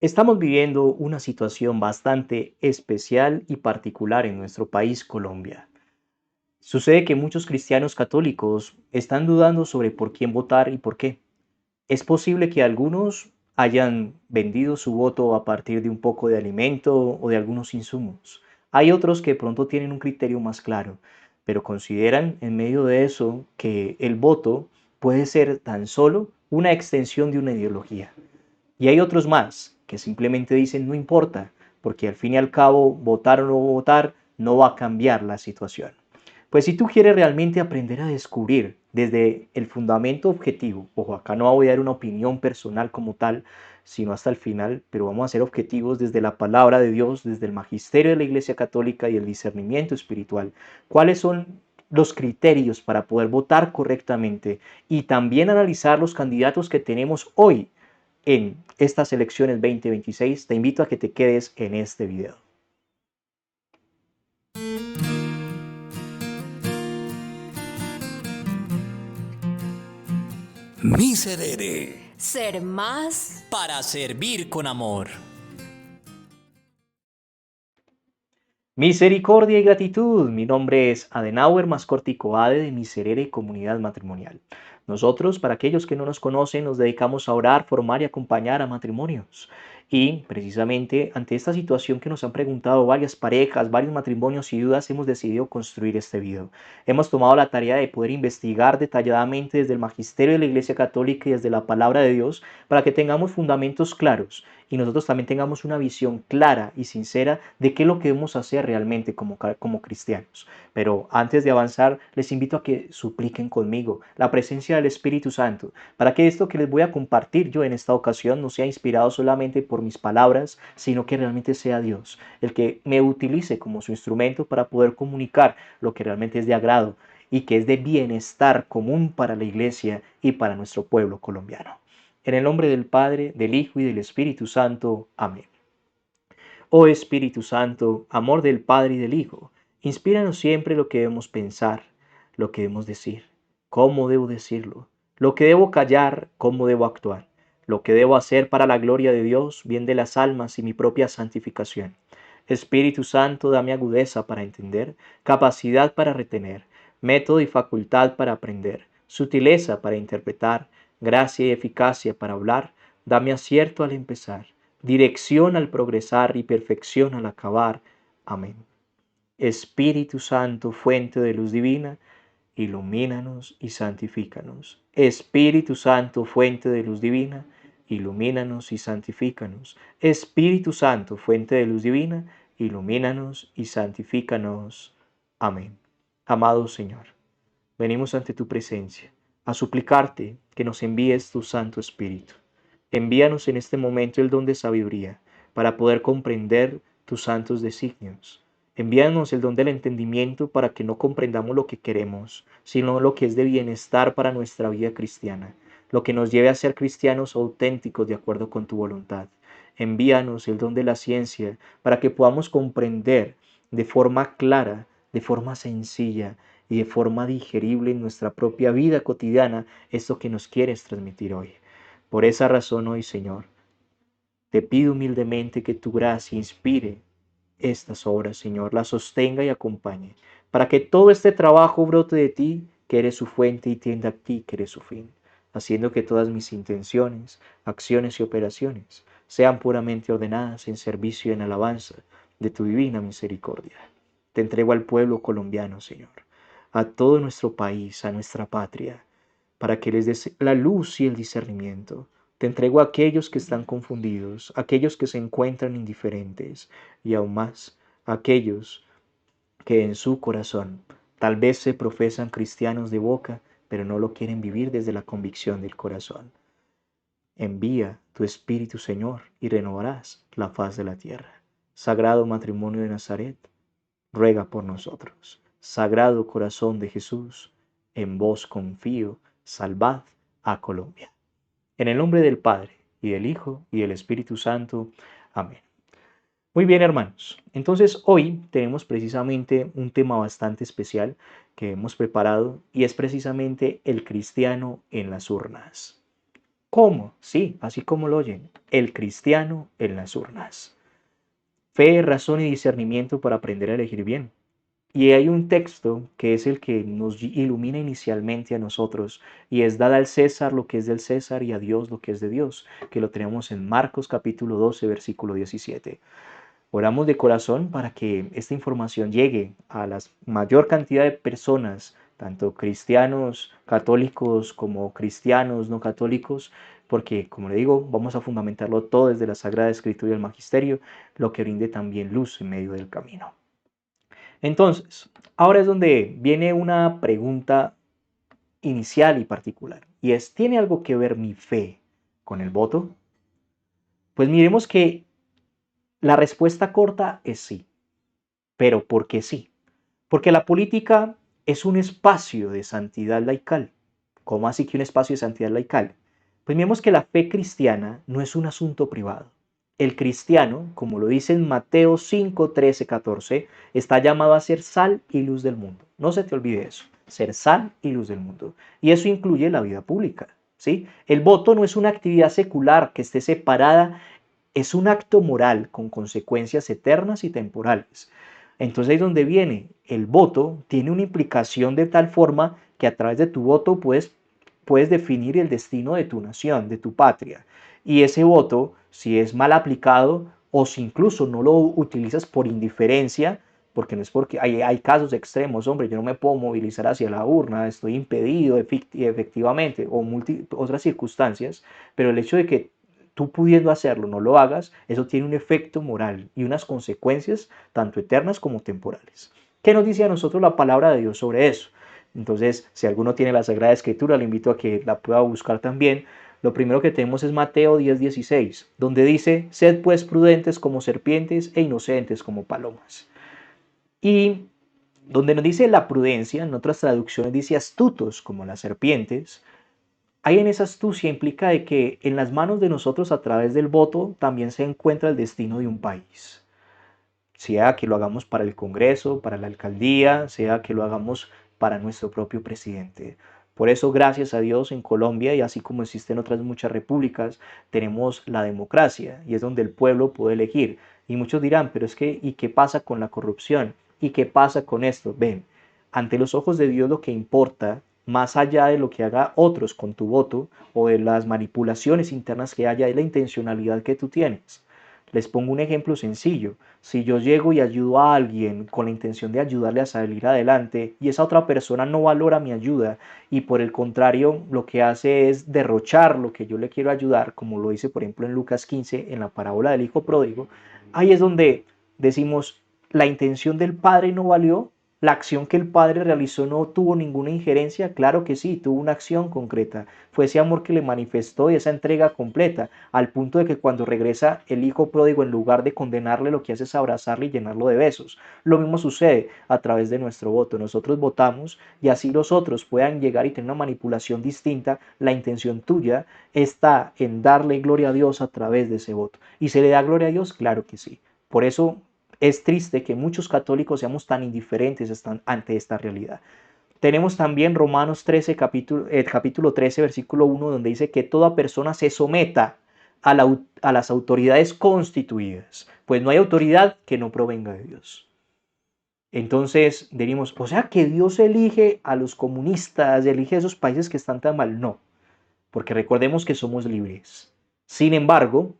Estamos viviendo una situación bastante especial y particular en nuestro país, Colombia. Sucede que muchos cristianos católicos están dudando sobre por quién votar y por qué. Es posible que algunos hayan vendido su voto a partir de un poco de alimento o de algunos insumos. Hay otros que pronto tienen un criterio más claro, pero consideran en medio de eso que el voto puede ser tan solo una extensión de una ideología. Y hay otros más que simplemente dicen no importa, porque al fin y al cabo votar o no votar no va a cambiar la situación. Pues si tú quieres realmente aprender a descubrir desde el fundamento objetivo, ojo, acá no voy a dar una opinión personal como tal, sino hasta el final, pero vamos a ser objetivos desde la palabra de Dios, desde el magisterio de la Iglesia Católica y el discernimiento espiritual. ¿Cuáles son los criterios para poder votar correctamente y también analizar los candidatos que tenemos hoy en estas elecciones 2026? Te invito a que te quedes en este video. Miserere, Ser más. para servir con amor. Misericordia y gratitud. Mi nombre es Adenauer, más cortico Ade, de Miserere Comunidad Matrimonial. Nosotros, para aquellos que no nos conocen, nos dedicamos a orar, formar y acompañar a matrimonios. Y precisamente ante esta situación que nos han preguntado varias parejas, varios matrimonios y dudas, hemos decidido construir este video. Hemos tomado la tarea de poder investigar detalladamente desde el magisterio de la Iglesia Católica y desde la palabra de Dios para que tengamos fundamentos claros y nosotros también tengamos una visión clara y sincera de qué es lo que debemos hacer realmente como cristianos. Pero antes de avanzar, les invito a que supliquen conmigo la presencia del Espíritu Santo, para que esto que les voy a compartir yo en esta ocasión no sea inspirado solamente por mis palabras, sino que realmente sea Dios el que me utilice como su instrumento para poder comunicar lo que realmente es de agrado y que es de bienestar común para la iglesia y para nuestro pueblo colombiano. En el nombre del Padre, del Hijo y del Espíritu Santo. Amén. Oh Espíritu Santo, amor del Padre y del Hijo, inspíranos siempre lo que debemos pensar, lo que debemos decir, cómo debo decirlo, lo que debo callar, cómo debo actuar, lo que debo hacer para la gloria de Dios, bien de las almas y mi propia santificación. Espíritu Santo, dame agudeza para entender, capacidad para retener, método y facultad para aprender, sutileza para interpretar, gracia y eficacia para hablar, dame acierto al empezar, dirección al progresar y perfección al acabar. Amén. Espíritu Santo, fuente de luz divina, ilumínanos y santifícanos. Espíritu Santo, fuente de luz divina, ilumínanos y santifícanos. Espíritu Santo, fuente de luz divina, ilumínanos y santifícanos. Amén. Amado Señor, venimos ante tu presencia a suplicarte que nos envíes tu Santo Espíritu. Envíanos en este momento el don de sabiduría para poder comprender tus santos designios. Envíanos el don del entendimiento para que no comprendamos lo que queremos, sino lo que es de bienestar para nuestra vida cristiana, lo que nos lleve a ser cristianos auténticos de acuerdo con tu voluntad. Envíanos el don de la ciencia para que podamos comprender de forma clara, de forma sencilla y de forma digerible en nuestra propia vida cotidiana esto que nos quieres transmitir hoy. Por esa razón hoy, Señor, te pido humildemente que tu gracia inspire estas obras, Señor, las sostenga y acompañe, para que todo este trabajo brote de ti, que eres su fuente, y tienda a ti, que eres su fin, haciendo que todas mis intenciones, acciones y operaciones sean puramente ordenadas en servicio y en alabanza de tu divina misericordia. Te entrego al pueblo colombiano, Señor, a todo nuestro país, a nuestra patria, para que les des la luz y el discernimiento. Te entrego a aquellos que están confundidos, a aquellos que se encuentran indiferentes y aún más a aquellos que en su corazón tal vez se profesan cristianos de boca, pero no lo quieren vivir desde la convicción del corazón. Envía tu Espíritu, Señor, y renovarás la faz de la tierra. Sagrado matrimonio de Nazaret, ruega por nosotros. Sagrado corazón de Jesús, en vos confío, salvad a Colombia. En el nombre del Padre, y del Hijo, y del Espíritu Santo. Amén. Muy bien, hermanos. Entonces hoy tenemos precisamente un tema bastante especial que hemos preparado y es precisamente el cristiano en las urnas. ¿Cómo? Sí, así como lo oyen, el cristiano en las urnas. Fe, razón y discernimiento para aprender a elegir bien. Y hay un texto que es el que nos ilumina inicialmente a nosotros, y es: dad al César lo que es del César y a Dios lo que es de Dios, que lo tenemos en Marcos capítulo 12, versículo 17. Oramos de corazón para que esta información llegue a la mayor cantidad de personas, tanto cristianos católicos como cristianos no católicos, porque, como le digo, vamos a fundamentarlo todo desde la Sagrada Escritura y el Magisterio, lo que brinde también luz en medio del camino. Entonces, ahora es donde viene una pregunta inicial y particular, y es: ¿tiene algo que ver mi fe con el voto? Pues miremos que la respuesta corta es sí. ¿Pero por qué sí? Porque la política es un espacio de santidad laical. ¿Cómo así que un espacio de santidad laical? Pues miremos que la fe cristiana no es un asunto privado. El cristiano, como lo dice en Mateo 5, 13, 14, está llamado a ser sal y luz del mundo. No se te olvide eso, ser sal y luz del mundo. Y eso incluye la vida pública, ¿sí? El voto no es una actividad secular que esté separada, es un acto moral con consecuencias eternas y temporales. Entonces ahí es donde viene: el voto tiene una implicación de tal forma que a través de tu voto puedes definir el destino de tu nación, de tu patria. Y ese voto, si es mal aplicado o si incluso no lo utilizas por indiferencia, porque no es porque hay casos extremos, hombre, yo no me puedo movilizar hacia la urna, estoy impedido efectivamente, o otras circunstancias, pero el hecho de que tú pudiendo hacerlo no lo hagas, eso tiene un efecto moral y unas consecuencias tanto eternas como temporales. ¿Qué nos dice a nosotros la palabra de Dios sobre eso? Entonces, si alguno tiene la Sagrada Escritura, le invito a que la pueda buscar también. Lo primero que tenemos es Mateo 10:16, donde dice: sed pues prudentes como serpientes e inocentes como palomas. Y donde nos dice la prudencia, en otras traducciones dice astutos como las serpientes. Ahí en esa astucia implica de que en las manos de nosotros, a través del voto, también se encuentra el destino de un país. Sea que lo hagamos para el Congreso, para la alcaldía, sea que lo hagamos para nuestro propio presidente. Por eso, gracias a Dios, en Colombia, y así como existen otras muchas repúblicas, tenemos la democracia, y es donde el pueblo puede elegir. Y muchos dirán: pero es que, ¿y qué pasa con la corrupción? ¿Y qué pasa con esto? Ven, ante los ojos de Dios lo que importa, más allá de lo que haga otros con tu voto o de las manipulaciones internas que haya, es la intencionalidad que tú tienes. Les pongo un ejemplo sencillo: si yo llego y ayudo a alguien con la intención de ayudarle a salir adelante y esa otra persona no valora mi ayuda y por el contrario lo que hace es derrochar lo que yo le quiero ayudar, como lo dice por ejemplo en Lucas 15 en la parábola del hijo pródigo, ahí es donde decimos: la intención del padre no valió, la acción que el padre realizó no tuvo ninguna injerencia. Claro que sí, tuvo una acción concreta, fue ese amor que le manifestó y esa entrega completa, al punto de que cuando regresa el hijo pródigo, en lugar de condenarle, lo que hace es abrazarle y llenarlo de besos. Lo mismo sucede a través de nuestro voto. Nosotros votamos y así los otros puedan llegar y tener una manipulación distinta. La intención tuya está en darle gloria a Dios a través de ese voto. ¿Y se le da gloria a Dios? Claro que sí. Por eso es triste que muchos católicos seamos tan indiferentes ante esta realidad. Tenemos también Romanos 13, capítulo 13, versículo 1, donde dice que toda persona se someta a las autoridades constituidas, pues no hay autoridad que no provenga de Dios. Entonces diríamos: o sea que Dios elige a los comunistas, elige a esos países que están tan mal. No, porque recordemos que somos libres. Sin embargo,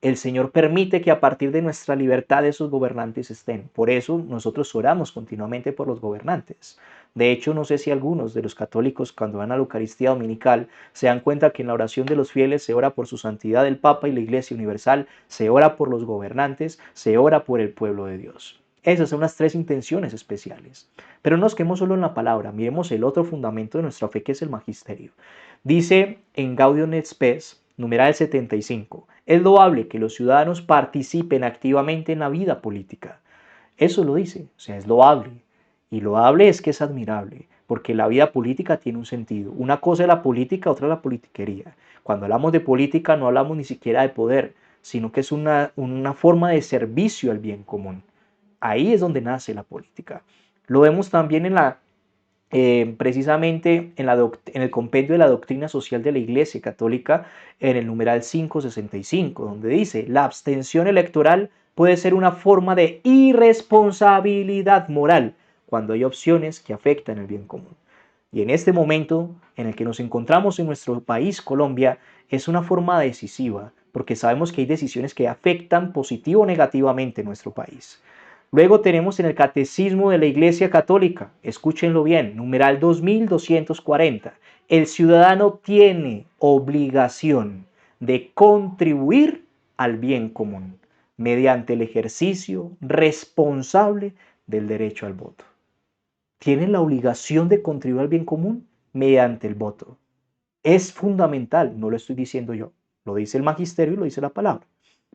el Señor permite que a partir de nuestra libertad esos gobernantes estén. Por eso nosotros oramos continuamente por los gobernantes. De hecho, no sé si algunos de los católicos, cuando van a la Eucaristía Dominical, se dan cuenta que en la oración de los fieles se ora por su santidad el Papa y la Iglesia Universal, se ora por los gobernantes, se ora por el pueblo de Dios. Esas son las tres intenciones especiales. Pero no nos quedemos solo en la palabra, miremos el otro fundamento de nuestra fe, que es el magisterio. Dice en Gaudium et Spes, numeral 75, es loable que los ciudadanos participen activamente en la vida política. Eso lo dice, o sea, es loable. Y loable es que es admirable, porque la vida política tiene un sentido. Una cosa es la política, otra es la politiquería. Cuando hablamos de política no hablamos ni siquiera de poder, sino que es una forma de servicio al bien común. Ahí es donde nace la política. Lo vemos también en la precisamente en el compendio de la doctrina social de la Iglesia Católica, en el numeral 565, donde dice: la abstención electoral puede ser una forma de irresponsabilidad moral cuando hay opciones que afectan el bien común. Y en este momento en el que nos encontramos en nuestro país, Colombia, es una forma decisiva, porque sabemos que hay decisiones que afectan positivo o negativamente nuestro país. Luego tenemos en el Catecismo de la Iglesia Católica, escúchenlo bien, numeral 2240, el ciudadano tiene obligación de contribuir al bien común mediante el ejercicio responsable del derecho al voto. Tiene la obligación de contribuir al bien común mediante el voto. Es fundamental, no lo estoy diciendo yo, lo dice el magisterio y lo dice la palabra.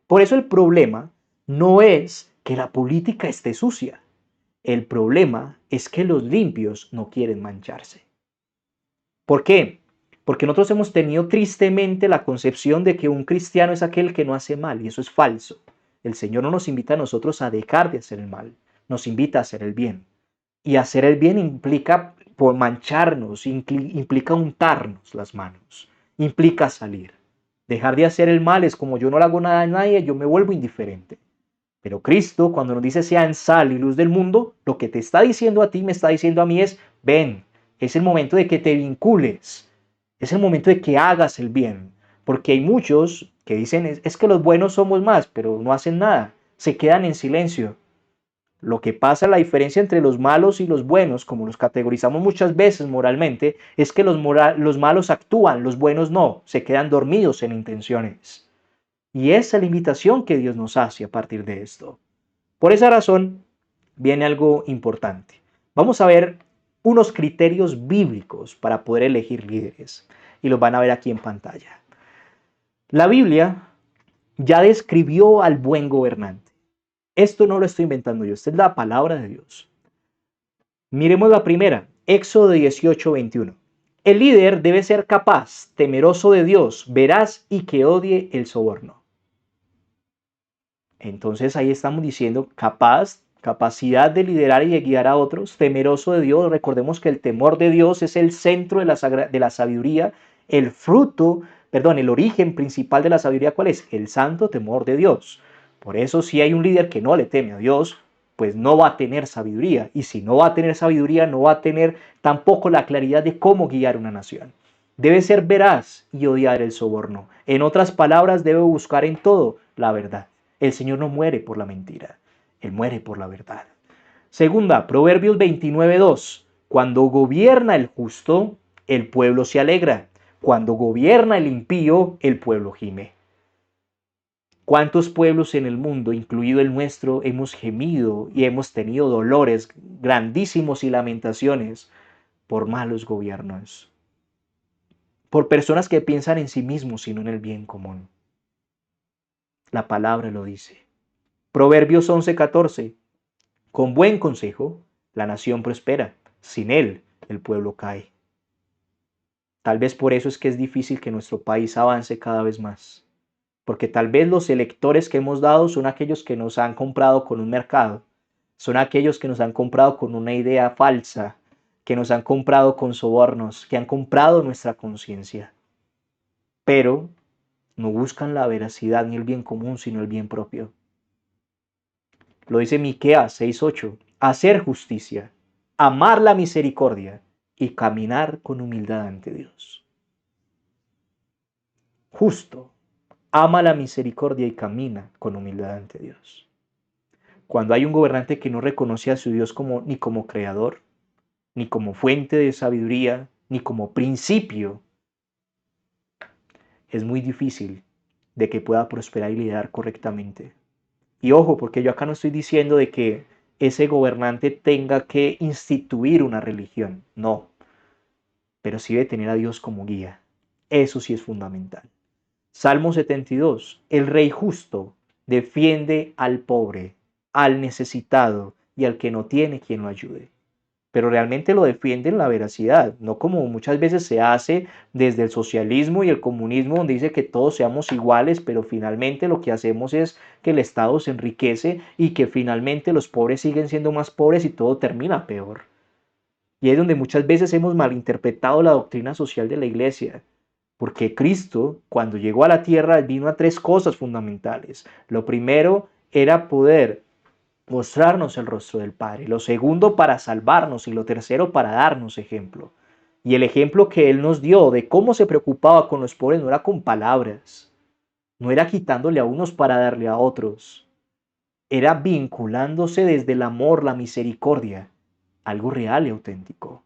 Por eso el problema no es que la política esté sucia. El problema es que los limpios no quieren mancharse. ¿Por qué? Porque nosotros hemos tenido tristemente la concepción de que un cristiano es aquel que no hace mal, y eso es falso. El Señor no nos invita a nosotros a dejar de hacer el mal, nos invita a hacer el bien. Y hacer el bien implica por mancharnos, implica untarnos las manos, implica salir. Dejar de hacer el mal es como yo no le hago nada a nadie, yo me vuelvo indiferente. Pero Cristo, cuando nos dice sean sal y luz del mundo, lo que te está diciendo a ti, me está diciendo a mí es: ven, es el momento de que te vincules, es el momento de que hagas el bien. Porque hay muchos que dicen, es que los buenos somos más, pero no hacen nada, se quedan en silencio. Lo que pasa, la diferencia entre los malos y los buenos, como los categorizamos muchas veces moralmente, es que los malos actúan, los buenos no, se quedan dormidos en intenciones. Y esa es la invitación que Dios nos hace a partir de esto. Por esa razón, viene algo importante. Vamos a ver unos criterios bíblicos para poder elegir líderes. Y los van a ver aquí en pantalla. La Biblia ya describió al buen gobernante. Esto no lo estoy inventando yo, esta es la palabra de Dios. Miremos la primera, Éxodo 18:21. El líder debe ser capaz, temeroso de Dios, veraz y que odie el soborno. Entonces ahí estamos diciendo capaz, capacidad de liderar y de guiar a otros, temeroso de Dios. Recordemos que el temor de Dios es el centro de la sabiduría, el fruto, perdón, el origen principal de la sabiduría. ¿Cuál es? El santo temor de Dios. Por eso si hay un líder que no le teme a Dios, pues no va a tener sabiduría. Y si no va a tener sabiduría, no va a tener tampoco la claridad de cómo guiar una nación. Debe ser veraz y odiar el soborno. En otras palabras, debe buscar en todo la verdad. El Señor no muere por la mentira, Él muere por la verdad. Segunda, Proverbios 29:2. Cuando gobierna el justo, el pueblo se alegra. Cuando gobierna el impío, el pueblo gime. ¿Cuántos pueblos en el mundo, incluido el nuestro, hemos gemido y hemos tenido dolores grandísimos y lamentaciones por malos gobiernos? Por personas que piensan en sí mismos y no en el bien común. La palabra lo dice. Proverbios 11:14. Con buen consejo, la nación prospera. Sin él, el pueblo cae. Tal vez por eso es que es difícil que nuestro país avance cada vez más. Porque tal vez los electores que hemos dado son aquellos que nos han comprado con un mercado. Son aquellos que nos han comprado con una idea falsa, que nos han comprado con sobornos, que han comprado nuestra conciencia. Pero no buscan la veracidad ni el bien común, sino el bien propio. Lo dice Miqueas 6:8. Hacer justicia, amar la misericordia y caminar con humildad ante Dios. Justo, ama la misericordia y camina con humildad ante Dios. Cuando hay un gobernante que no reconoce a su Dios ni como creador, ni como fuente de sabiduría, ni como principio, es muy difícil de que pueda prosperar y liderar correctamente. Y ojo, porque yo acá no estoy diciendo de que ese gobernante tenga que instituir una religión, no, pero sí de tener a Dios como guía. Eso sí es fundamental. Salmo 72. El rey justo defiende al pobre, al necesitado y al que no tiene quien lo ayude. Pero realmente lo defiende en la veracidad, no como muchas veces se hace desde el socialismo y el comunismo, donde dice que todos seamos iguales, pero finalmente lo que hacemos es que el Estado se enriquece y que finalmente los pobres siguen siendo más pobres y todo termina peor. Y es donde muchas veces hemos malinterpretado la doctrina social de la iglesia. Porque Cristo, cuando llegó a la tierra, vino a tres cosas fundamentales. Lo primero era poder mostrarnos el rostro del Padre. Lo segundo, para salvarnos. Y lo tercero, para darnos ejemplo. Y el ejemplo que Él nos dio de cómo se preocupaba con los pobres no era con palabras, no era quitándole a unos para darle a otros, era vinculándose desde el amor, la misericordia, algo real y auténtico.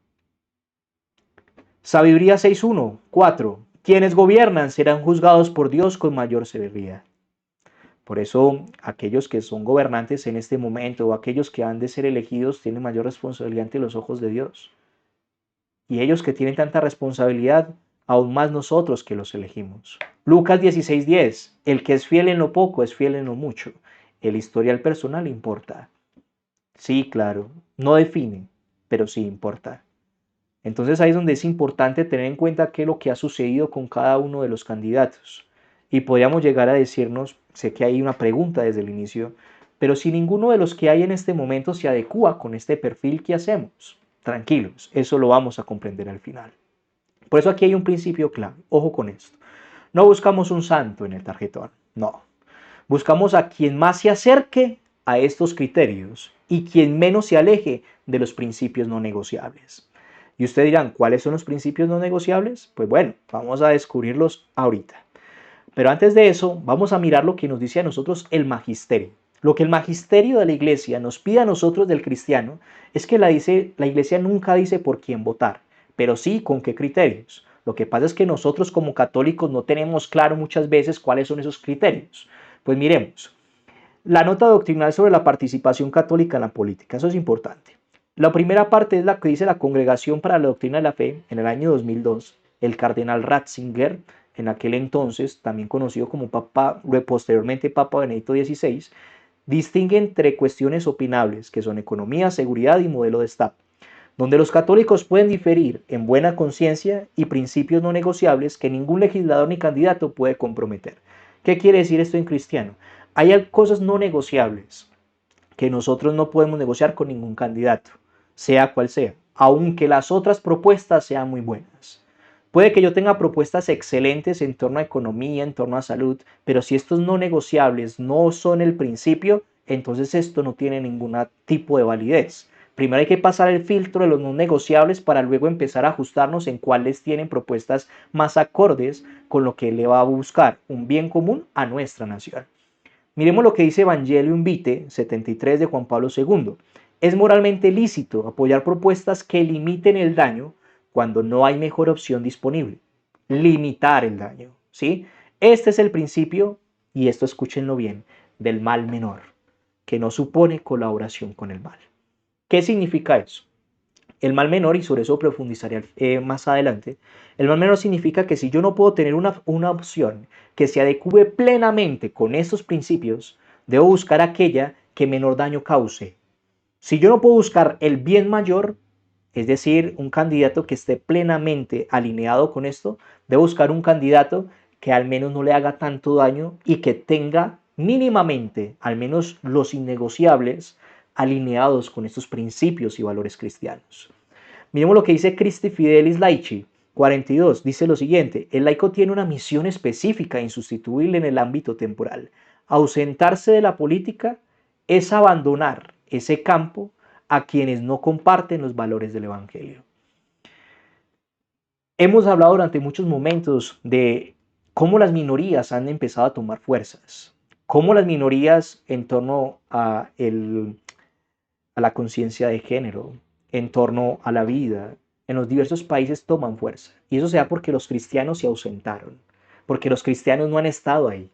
Sabiduría 6.1, 4. Quienes gobiernan serán juzgados por Dios con mayor severidad. Por eso, aquellos que son gobernantes en este momento o aquellos que han de ser elegidos tienen mayor responsabilidad ante los ojos de Dios. Y ellos que tienen tanta responsabilidad, aún más nosotros que los elegimos. Lucas 16:10, el que es fiel en lo poco es fiel en lo mucho. El historial personal importa. Sí, claro, no define, pero sí importa. Entonces ahí es donde es importante tener en cuenta qué es lo que ha sucedido con cada uno de los candidatos. Y podríamos llegar a decirnos, sé que hay una pregunta desde el inicio, pero si ninguno de los que hay en este momento se adecua con este perfil, ¿qué hacemos? Tranquilos, eso lo vamos a comprender al final. Por eso aquí hay un principio clave, ojo con esto. No buscamos un santo en el tarjetón, no. Buscamos a quien más se acerque a estos criterios y quien menos se aleje de los principios no negociables. Y ustedes dirán, ¿cuáles son los principios no negociables? Pues bueno, vamos a descubrirlos ahorita. Pero antes de eso, vamos a mirar lo que nos dice a nosotros el magisterio. Lo que el magisterio de la iglesia nos pide a nosotros del cristiano es que la iglesia nunca dice por quién votar, pero sí con qué criterios. Lo que pasa es que nosotros como católicos no tenemos claro muchas veces cuáles son esos criterios. Pues miremos, la nota doctrinal sobre la participación católica en la política, eso es importante. La primera parte es la que dice la Congregación para la Doctrina de la Fe en el año 2002, el cardenal Ratzinger, en aquel entonces también conocido como Papa, posteriormente Papa Benedicto XVI, distingue entre cuestiones opinables, que son economía, seguridad y modelo de Estado, donde los católicos pueden diferir en buena conciencia y principios no negociables que ningún legislador ni candidato puede comprometer. ¿Qué quiere decir esto en cristiano? Hay cosas no negociables que nosotros no podemos negociar con ningún candidato, sea cual sea, aunque las otras propuestas sean muy buenas. Puede que yo tenga propuestas excelentes en torno a economía, en torno a salud, pero si estos no negociables no son el principio, entonces esto no tiene ningún tipo de validez. Primero hay que pasar el filtro de los no negociables para luego empezar a ajustarnos en cuáles tienen propuestas más acordes con lo que le va a buscar un bien común a nuestra nación. Miremos lo que dice Evangelium Vitae 73 de Juan Pablo II. Es moralmente lícito apoyar propuestas que limiten el daño cuando no hay mejor opción disponible. Limitar el daño, ¿sí? Este es el principio, y esto escúchenlo bien, del mal menor, que no supone colaboración con el mal. ¿Qué significa eso? El mal menor, y sobre eso profundizaré más adelante, el mal menor significa que si yo no puedo tener una opción que se adecue plenamente con estos principios, debo buscar aquella que menor daño cause. Si yo no puedo buscar el bien mayor, es decir, un candidato que esté plenamente alineado con esto, debo buscar un candidato que al menos no le haga tanto daño y que tenga mínimamente, al menos los innegociables, alineados con estos principios y valores cristianos. Miremos lo que dice Christi Fidelis Laici 42. Dice lo siguiente: el laico tiene una misión específica e insustituible en el ámbito temporal. Ausentarse de la política es abandonar ese campo a quienes no comparten los valores del Evangelio. Hemos hablado durante muchos momentos de cómo las minorías han empezado a tomar fuerzas, cómo las minorías en torno a la conciencia de género, en torno a la vida, en los diversos países toman fuerza. Y eso se da porque los cristianos se ausentaron, porque los cristianos no han estado ahí.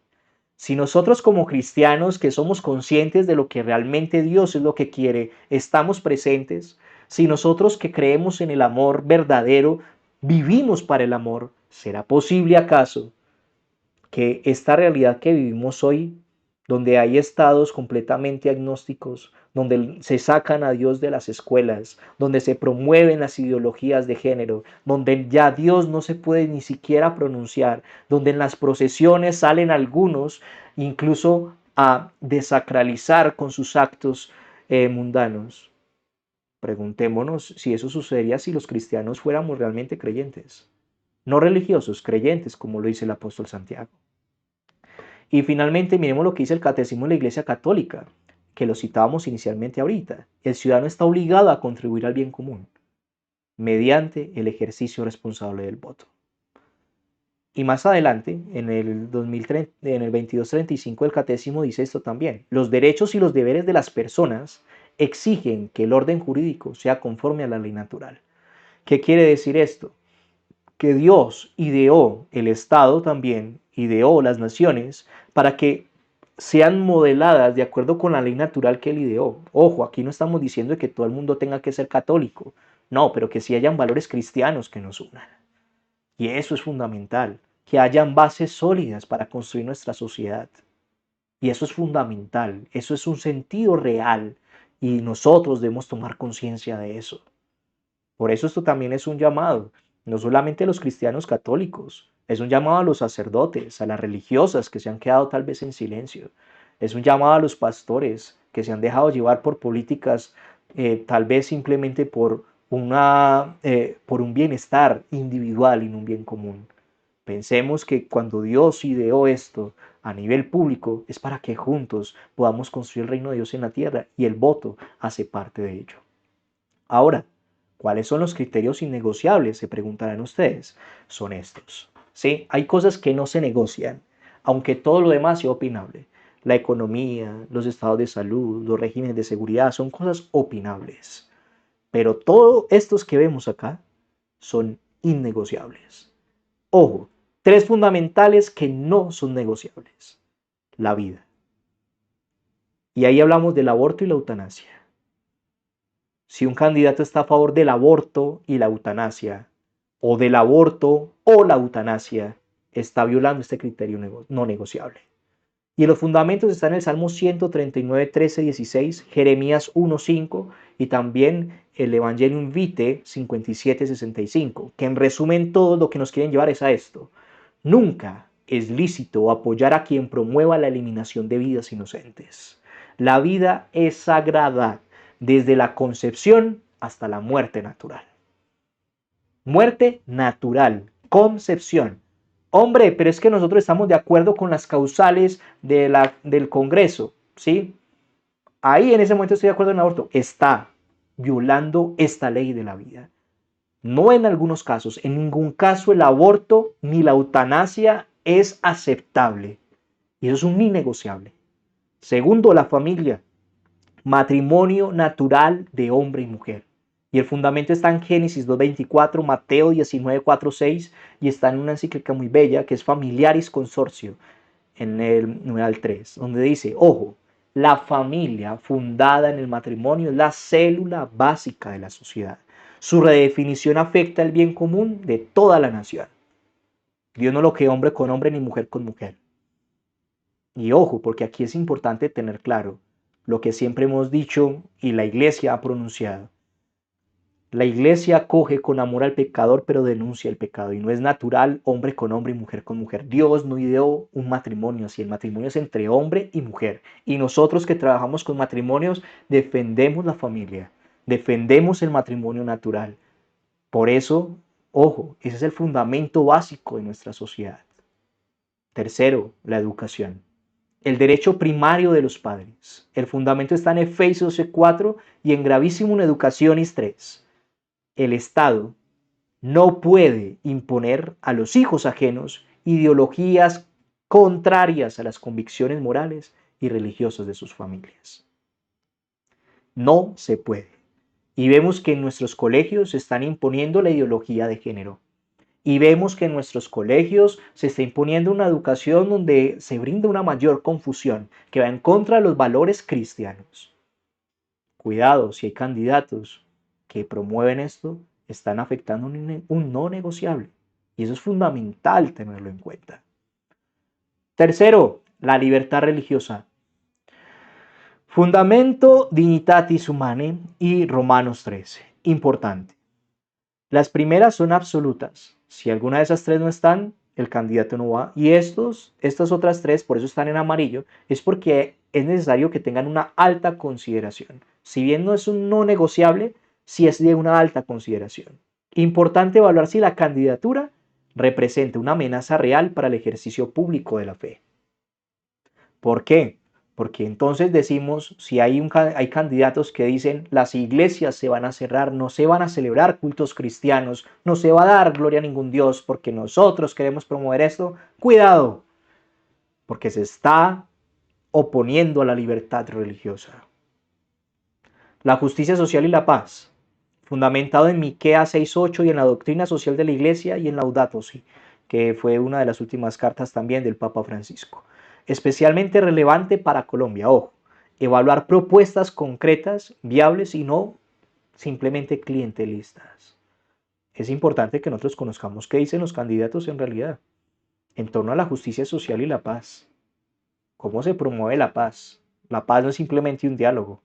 Si nosotros como cristianos que somos conscientes de lo que realmente Dios es lo que quiere, estamos presentes, si nosotros que creemos en el amor verdadero, vivimos para el amor, ¿será posible acaso que esta realidad que vivimos hoy, donde hay estados completamente agnósticos, donde se sacan a Dios de las escuelas, donde se promueven las ideologías de género, donde ya Dios no se puede ni siquiera pronunciar, donde en las procesiones salen algunos incluso a desacralizar con sus actos mundanos? Preguntémonos si eso sucedería si los cristianos fuéramos realmente creyentes. No religiosos, creyentes, como lo dice el apóstol Santiago. Y finalmente miremos lo que dice el Catecismo de la Iglesia Católica, que lo citábamos inicialmente ahorita. El ciudadano está obligado a contribuir al bien común mediante el ejercicio responsable del voto. Y más adelante, en el 2235 el Catecismo dice esto también. Los derechos y los deberes de las personas exigen que el orden jurídico sea conforme a la ley natural. ¿Qué quiere decir esto? Que Dios ideó el Estado también, ideó las naciones para que sean modeladas de acuerdo con la ley natural que él ideó. Ojo, aquí no estamos diciendo que todo el mundo tenga que ser católico, no, pero que sí hayan valores cristianos que nos unan. Y eso es fundamental, que hayan bases sólidas para construir nuestra sociedad. Y eso es fundamental, eso es un sentido real y nosotros debemos tomar conciencia de eso. Por eso esto también es un llamado, no solamente a los cristianos católicos, es un llamado a los sacerdotes, a las religiosas que se han quedado tal vez en silencio, es un llamado a los pastores que se han dejado llevar por políticas tal vez simplemente por un bienestar individual y no un bien común. Pensemos que cuando Dios ideó esto a nivel público es para que juntos podamos construir el reino de Dios en la tierra y el voto hace parte de ello. Ahora, ¿cuáles son los criterios innegociables? Se preguntarán ustedes. Son estos. ¿Sí? Hay cosas que no se negocian, aunque todo lo demás sea opinable. La economía, los estados de salud, los regímenes de seguridad son cosas opinables. Pero todos estos que vemos acá son innegociables. Ojo, tres fundamentales que no son negociables. La vida. Y ahí hablamos del aborto y la eutanasia. Si un candidato está a favor del aborto y la eutanasia, o del aborto o la eutanasia, está violando este criterio no negociable. Y los fundamentos están en el Salmo 139, 13, 16, Jeremías 1, 5 y también el Evangelium Vitae 57, 65, que en resumen todo lo que nos quieren llevar es a esto. Nunca es lícito apoyar a quien promueva la eliminación de vidas inocentes. La vida es sagrada desde la concepción hasta la muerte natural. Muerte natural, concepción. Hombre, pero es que nosotros estamos de acuerdo con las causales del Congreso, ¿sí? Ahí en ese momento estoy de acuerdo en el aborto. Está violando esta ley de la vida. No en algunos casos, en ningún caso el aborto ni la eutanasia es aceptable. Y eso es un innegociable. Segundo, la familia. Matrimonio natural de hombre y mujer. Y el fundamento está en Génesis 2.24, Mateo 19.4.6 y está en una encíclica muy bella que es Familiaris Consortio, en el numeral 3, donde dice, ojo, la familia fundada en el matrimonio es la célula básica de la sociedad. Su redefinición afecta el bien común de toda la nación. Dios no lo creó hombre con hombre ni mujer con mujer. Y ojo, porque aquí es importante tener claro lo que siempre hemos dicho y la iglesia ha pronunciado. La iglesia acoge con amor al pecador, pero denuncia el pecado. Y no es natural hombre con hombre y mujer con mujer. Dios no ideó un matrimonio así. El matrimonio es entre hombre y mujer. Y nosotros que trabajamos con matrimonios defendemos la familia. Defendemos el matrimonio natural. Por eso, ojo, ese es el fundamento básico de nuestra sociedad. Tercero, la educación. El derecho primario de los padres. El fundamento está en Efesios 4 y en Gravísimo Educationis 3. El Estado no puede imponer a los hijos ajenos ideologías contrarias a las convicciones morales y religiosas de sus familias. No se puede. Y vemos que en nuestros colegios se están imponiendo la ideología de género. Y vemos que en nuestros colegios se está imponiendo una educación donde se brinda una mayor confusión, que va en contra de los valores cristianos. Cuidado, si hay candidatos que promueven esto, están afectando un no negociable. Y eso es fundamental tenerlo en cuenta. Tercero, la libertad religiosa. Fundamento Dignitatis Humanae y Romanos 13. Importante. Las primeras son absolutas. Si alguna de esas tres no están, el candidato no va. Y estas otras tres, por eso están en amarillo, es porque es necesario que tengan una alta consideración. Si bien no es un no negociable, si es de una alta consideración. Importante evaluar si la candidatura representa una amenaza real para el ejercicio público de la fe. ¿Por qué? Porque entonces decimos, si hay candidatos que dicen las iglesias se van a cerrar, no se van a celebrar cultos cristianos, no se va a dar gloria a ningún Dios porque nosotros queremos promover esto, cuidado, porque se está oponiendo a la libertad religiosa. La justicia social y la paz, fundamentado en Miqueas 6:8 y en la doctrina social de la Iglesia y en Laudato Si, que fue una de las últimas cartas también del Papa Francisco. Especialmente relevante para Colombia, ojo, evaluar propuestas concretas, viables y no simplemente clientelistas. Es importante que nosotros conozcamos qué dicen los candidatos en realidad en torno a la justicia social y la paz. ¿Cómo se promueve la paz? La paz no es simplemente un diálogo.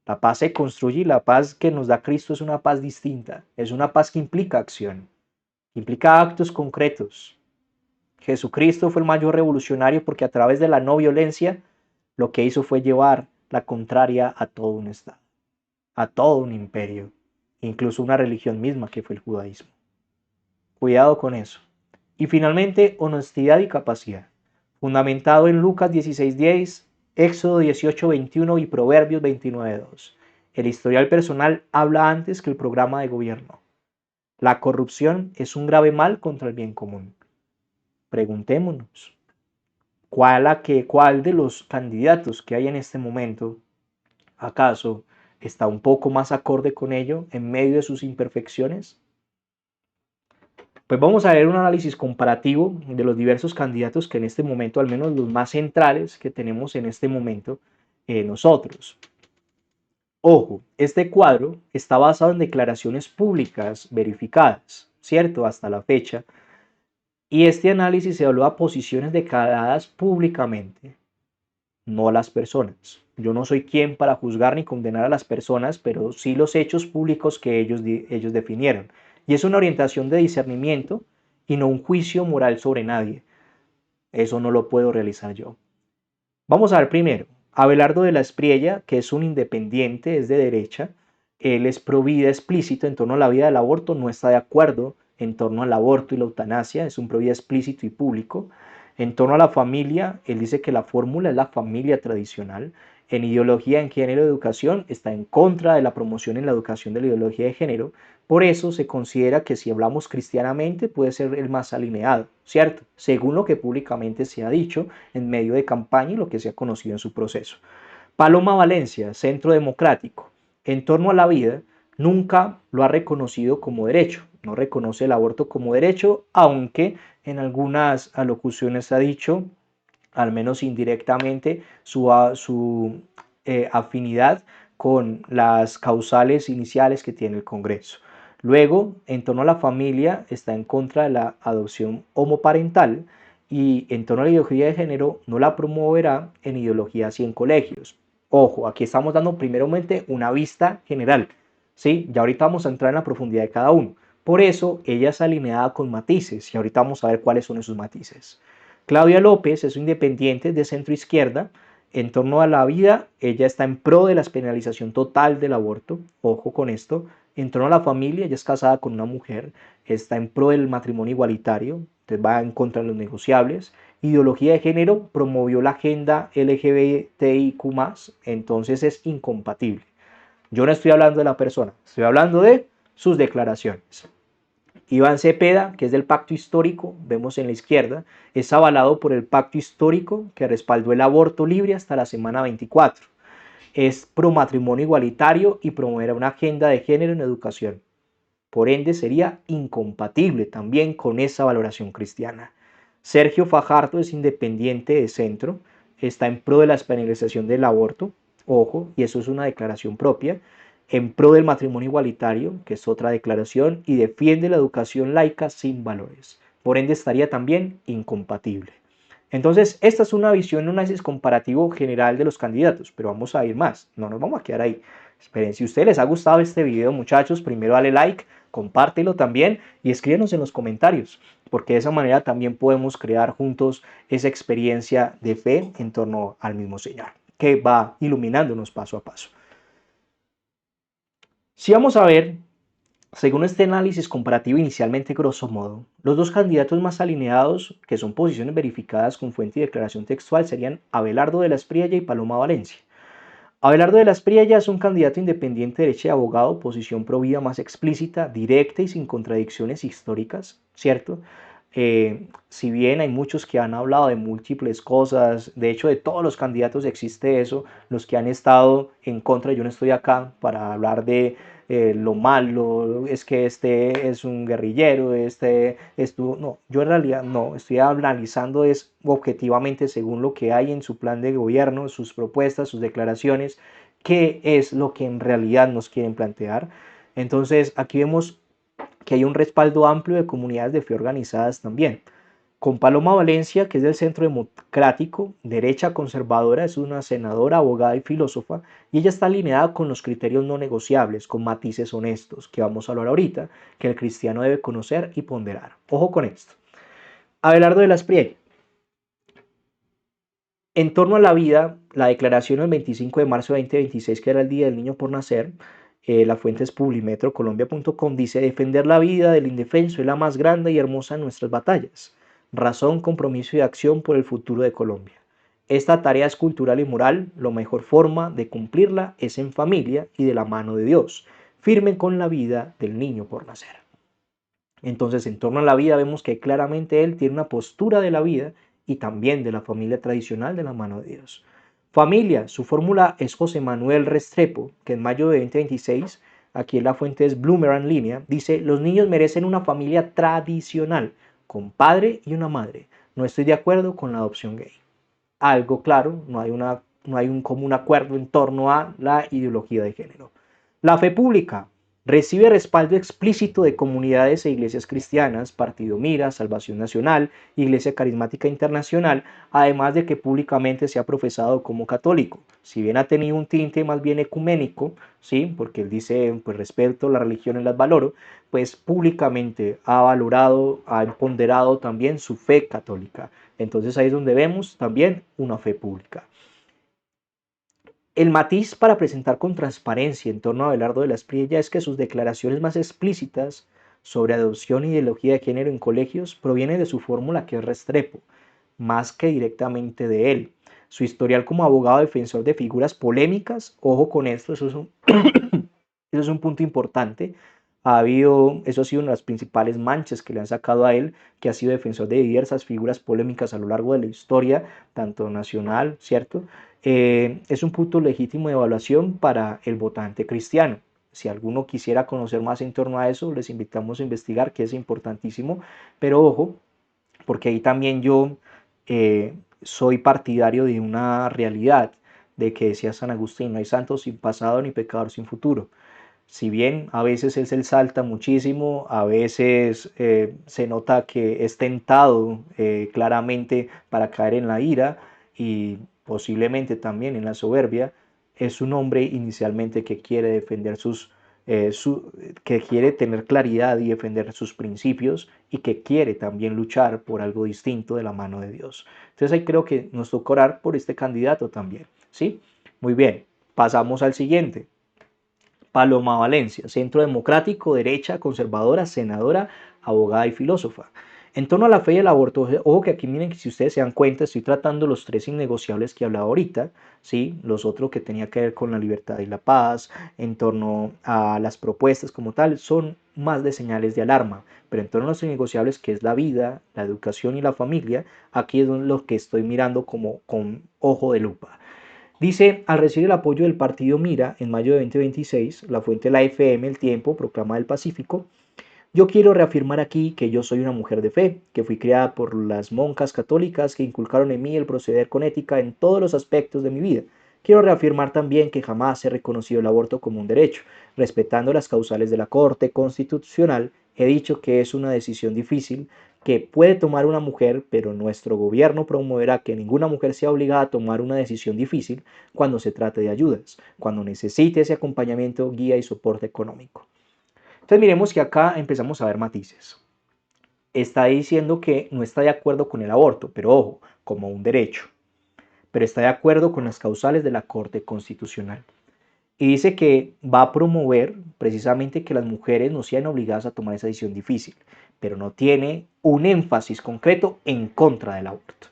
La paz se construye y la paz que nos da Cristo es una paz distinta. Es una paz que implica acción, implica actos concretos. Jesucristo fue el mayor revolucionario porque a través de la no violencia lo que hizo fue llevar la contraria a todo un estado, a todo un imperio, incluso una religión misma que fue el judaísmo. Cuidado con eso. Y finalmente, honestidad y capacidad, fundamentado en Lucas 16:10, Éxodo 18:21 y Proverbios 29:2. El historial personal habla antes que el programa de gobierno. La corrupción es un grave mal contra el bien común. Preguntémonos, ¿cuál de los candidatos que hay en este momento, acaso, está un poco más acorde con ello en medio de sus imperfecciones? Pues vamos a ver un análisis comparativo de los diversos candidatos que en este momento, al menos los más centrales que tenemos en este momento nosotros. Ojo, este cuadro está basado en declaraciones públicas verificadas, ¿cierto? Hasta la fecha. Y este análisis evalúa posiciones declaradas públicamente, no a las personas. Yo no soy quien para juzgar ni condenar a las personas, pero sí los hechos públicos que ellos definieron. Y es una orientación de discernimiento y no un juicio moral sobre nadie. Eso no lo puedo realizar yo. Vamos a ver primero. Abelardo de la Espriella, que es un independiente, es de derecha. Él es pro vida explícito en torno a la vida del aborto, no está de acuerdo en torno al aborto y la eutanasia, es un pro vida explícito y público. En torno a la familia, él dice que la fórmula es la familia tradicional. En ideología, en género y educación, está en contra de la promoción en la educación de la ideología de género. Por eso se considera que si hablamos cristianamente puede ser el más alineado, ¿cierto? Según lo que públicamente se ha dicho en medio de campaña y lo que se ha conocido en su proceso. Paloma Valencia, Centro Democrático, en torno a la vida, nunca lo ha reconocido como derecho, no reconoce el aborto como derecho, aunque en algunas alocuciones ha dicho, al menos indirectamente, su afinidad con las causales iniciales que tiene el Congreso. Luego, en torno a la familia, está en contra de la adopción homoparental y en torno a la ideología de género no la promoverá en ideologías y en colegios. Ojo, aquí estamos dando primeramente una vista general, ¿sí? Ya ahorita vamos a entrar en la profundidad de cada uno. Por eso ella es alineada con matices y ahorita vamos a ver cuáles son esos matices. Claudia López es un independiente de centro izquierda. En torno a la vida, ella está en pro de la penalización total del aborto, ojo con esto. En torno a la familia, ella es casada con una mujer, está en pro del matrimonio igualitario, entonces va en contra de los negociables. Ideología de género, promovió la agenda LGBTIQ+, entonces es incompatible. Yo no estoy hablando de la persona, estoy hablando de sus declaraciones. Iván Cepeda, que es del Pacto Histórico, vemos en la izquierda, es avalado por el Pacto Histórico que respaldó el aborto libre hasta la semana 24. Es pro matrimonio igualitario y promoverá una agenda de género en educación. Por ende, sería incompatible también con esa valoración cristiana. Sergio Fajardo es independiente de centro, está en pro de la penalización del aborto, ojo, y eso es una declaración propia, en pro del matrimonio igualitario, que es otra declaración, y defiende la educación laica sin valores. Por ende, estaría también incompatible. Entonces, esta es una visión, un análisis comparativo general de los candidatos, pero vamos a ir más, no nos vamos a quedar ahí. Esperen, si a ustedes les ha gustado este video, muchachos, primero dale like, compártelo también y escríbenos en los comentarios, porque de esa manera también podemos crear juntos esa experiencia de fe en torno al mismo Señor, que va iluminándonos paso a paso. Si vamos a ver, según este análisis comparativo inicialmente grosso modo, los dos candidatos más alineados, que son posiciones verificadas con fuente y declaración textual, serían Abelardo de la Espriella y Paloma Valencia. Abelardo de la Espriella es un candidato independiente de derecha y abogado, posición pro vida más explícita, directa y sin contradicciones históricas, ¿cierto? Si bien hay muchos que han hablado de múltiples cosas, de hecho de todos los candidatos existe eso, los que han estado en contra, yo no estoy acá para hablar de lo malo, es que este es un guerrillero, este estuvo, no, yo en realidad no, estoy analizando es objetivamente según lo que hay en su plan de gobierno, sus propuestas, sus declaraciones, qué es lo que en realidad nos quieren plantear. Entonces aquí vemos que hay un respaldo amplio de comunidades de fe organizadas también. Con Paloma Valencia, que es del Centro Democrático, derecha conservadora, es una senadora, abogada y filósofa, y ella está alineada con los criterios no negociables, con matices honestos, que vamos a hablar ahorita, que el cristiano debe conocer y ponderar. Ojo con esto. Abelardo de la Espriella. En torno a la vida, la declaración del 25 de marzo de 2026, que era el Día del Niño por Nacer, la fuente es publimetrocolombia.com, dice: defender la vida del indefenso es la más grande y hermosa de nuestras batallas. Razón, compromiso y acción por el futuro de Colombia. Esta tarea es cultural y moral, la mejor forma de cumplirla es en familia y de la mano de Dios, firme con la vida del niño por nacer. Entonces, en torno a la vida vemos que claramente él tiene una postura de la vida y también de la familia tradicional de la mano de Dios. Familia, su fórmula es José Manuel Restrepo, que en mayo de 2026, aquí en la fuente es Bloomerang Línea, dice: los niños merecen una familia tradicional, con padre y una madre. No estoy de acuerdo con la adopción gay. Algo claro, no hay un común acuerdo en torno a la ideología de género. La fe pública recibe respaldo explícito de comunidades e iglesias cristianas, Partido Mira, Salvación Nacional, Iglesia Carismática Internacional, además de que públicamente se ha profesado como católico. Si bien ha tenido un tinte más bien ecuménico, ¿sí? Porque él dice, pues respeto las religiones, las valoro, pues públicamente ha valorado, ha ponderado también su fe católica. Entonces ahí es donde vemos también una fe pública. El matiz para presentar con transparencia en torno a Abelardo de la Espriella es que sus declaraciones más explícitas sobre adopción y ideología de género en colegios provienen de su fórmula, que es Restrepo, más que directamente de él. Su historial como abogado defensor de figuras polémicas, ojo con esto, eso es un punto importante. Eso ha sido una de las principales manchas que le han sacado a él, que ha sido defensor de diversas figuras polémicas a lo largo de la historia, tanto nacional, ¿cierto? Es un punto legítimo de evaluación para el votante cristiano. Si alguno quisiera conocer más en torno a eso, les invitamos a investigar, que es importantísimo. Pero ojo, porque ahí también yo soy partidario de una realidad, de que decía San Agustín: no hay santo sin pasado ni pecador sin futuro. Si bien a veces él se exalta muchísimo, a veces se nota que es tentado claramente para caer en la ira y posiblemente también en la soberbia, es un hombre inicialmente que quiere defender que quiere tener claridad y defender sus principios, y que quiere también luchar por algo distinto de la mano de Dios. Entonces ahí creo que nos toca orar por este candidato también, ¿sí? Muy bien, pasamos al siguiente. Paloma Valencia, Centro Democrático, derecha, conservadora, senadora, abogada y filósofa. En torno a la fe y el aborto, ojo que aquí miren que, si ustedes se dan cuenta, estoy tratando los tres innegociables que hablaba ahorita, ¿sí? Los otros que tenía que ver con la libertad y la paz, en torno a las propuestas como tal, son más de señales de alarma. Pero en torno a los innegociables, que es la vida, la educación y la familia, aquí es lo que estoy mirando como con ojo de lupa. Dice: al recibir el apoyo del partido Mira en mayo de 2026, la fuente de la FM, El Tiempo, proclama del Pacífico: yo quiero reafirmar aquí que yo soy una mujer de fe, que fui criada por las monjas católicas que inculcaron en mí el proceder con ética en todos los aspectos de mi vida. Quiero reafirmar también que jamás he reconocido el aborto como un derecho. Respetando las causales de la Corte Constitucional, he dicho que es una decisión difícil que puede tomar una mujer, pero nuestro gobierno promoverá que ninguna mujer sea obligada a tomar una decisión difícil cuando se trate de ayudas, cuando necesite ese acompañamiento, guía y soporte económico. Entonces miremos que acá empezamos a ver matices. Está diciendo que no está de acuerdo con el aborto, pero ojo, como un derecho, pero está de acuerdo con las causales de la Corte Constitucional. y dice que va a promover precisamente que las mujeres no sean obligadas a tomar esa decisión difícil, pero no tiene un énfasis concreto en contra del aborto.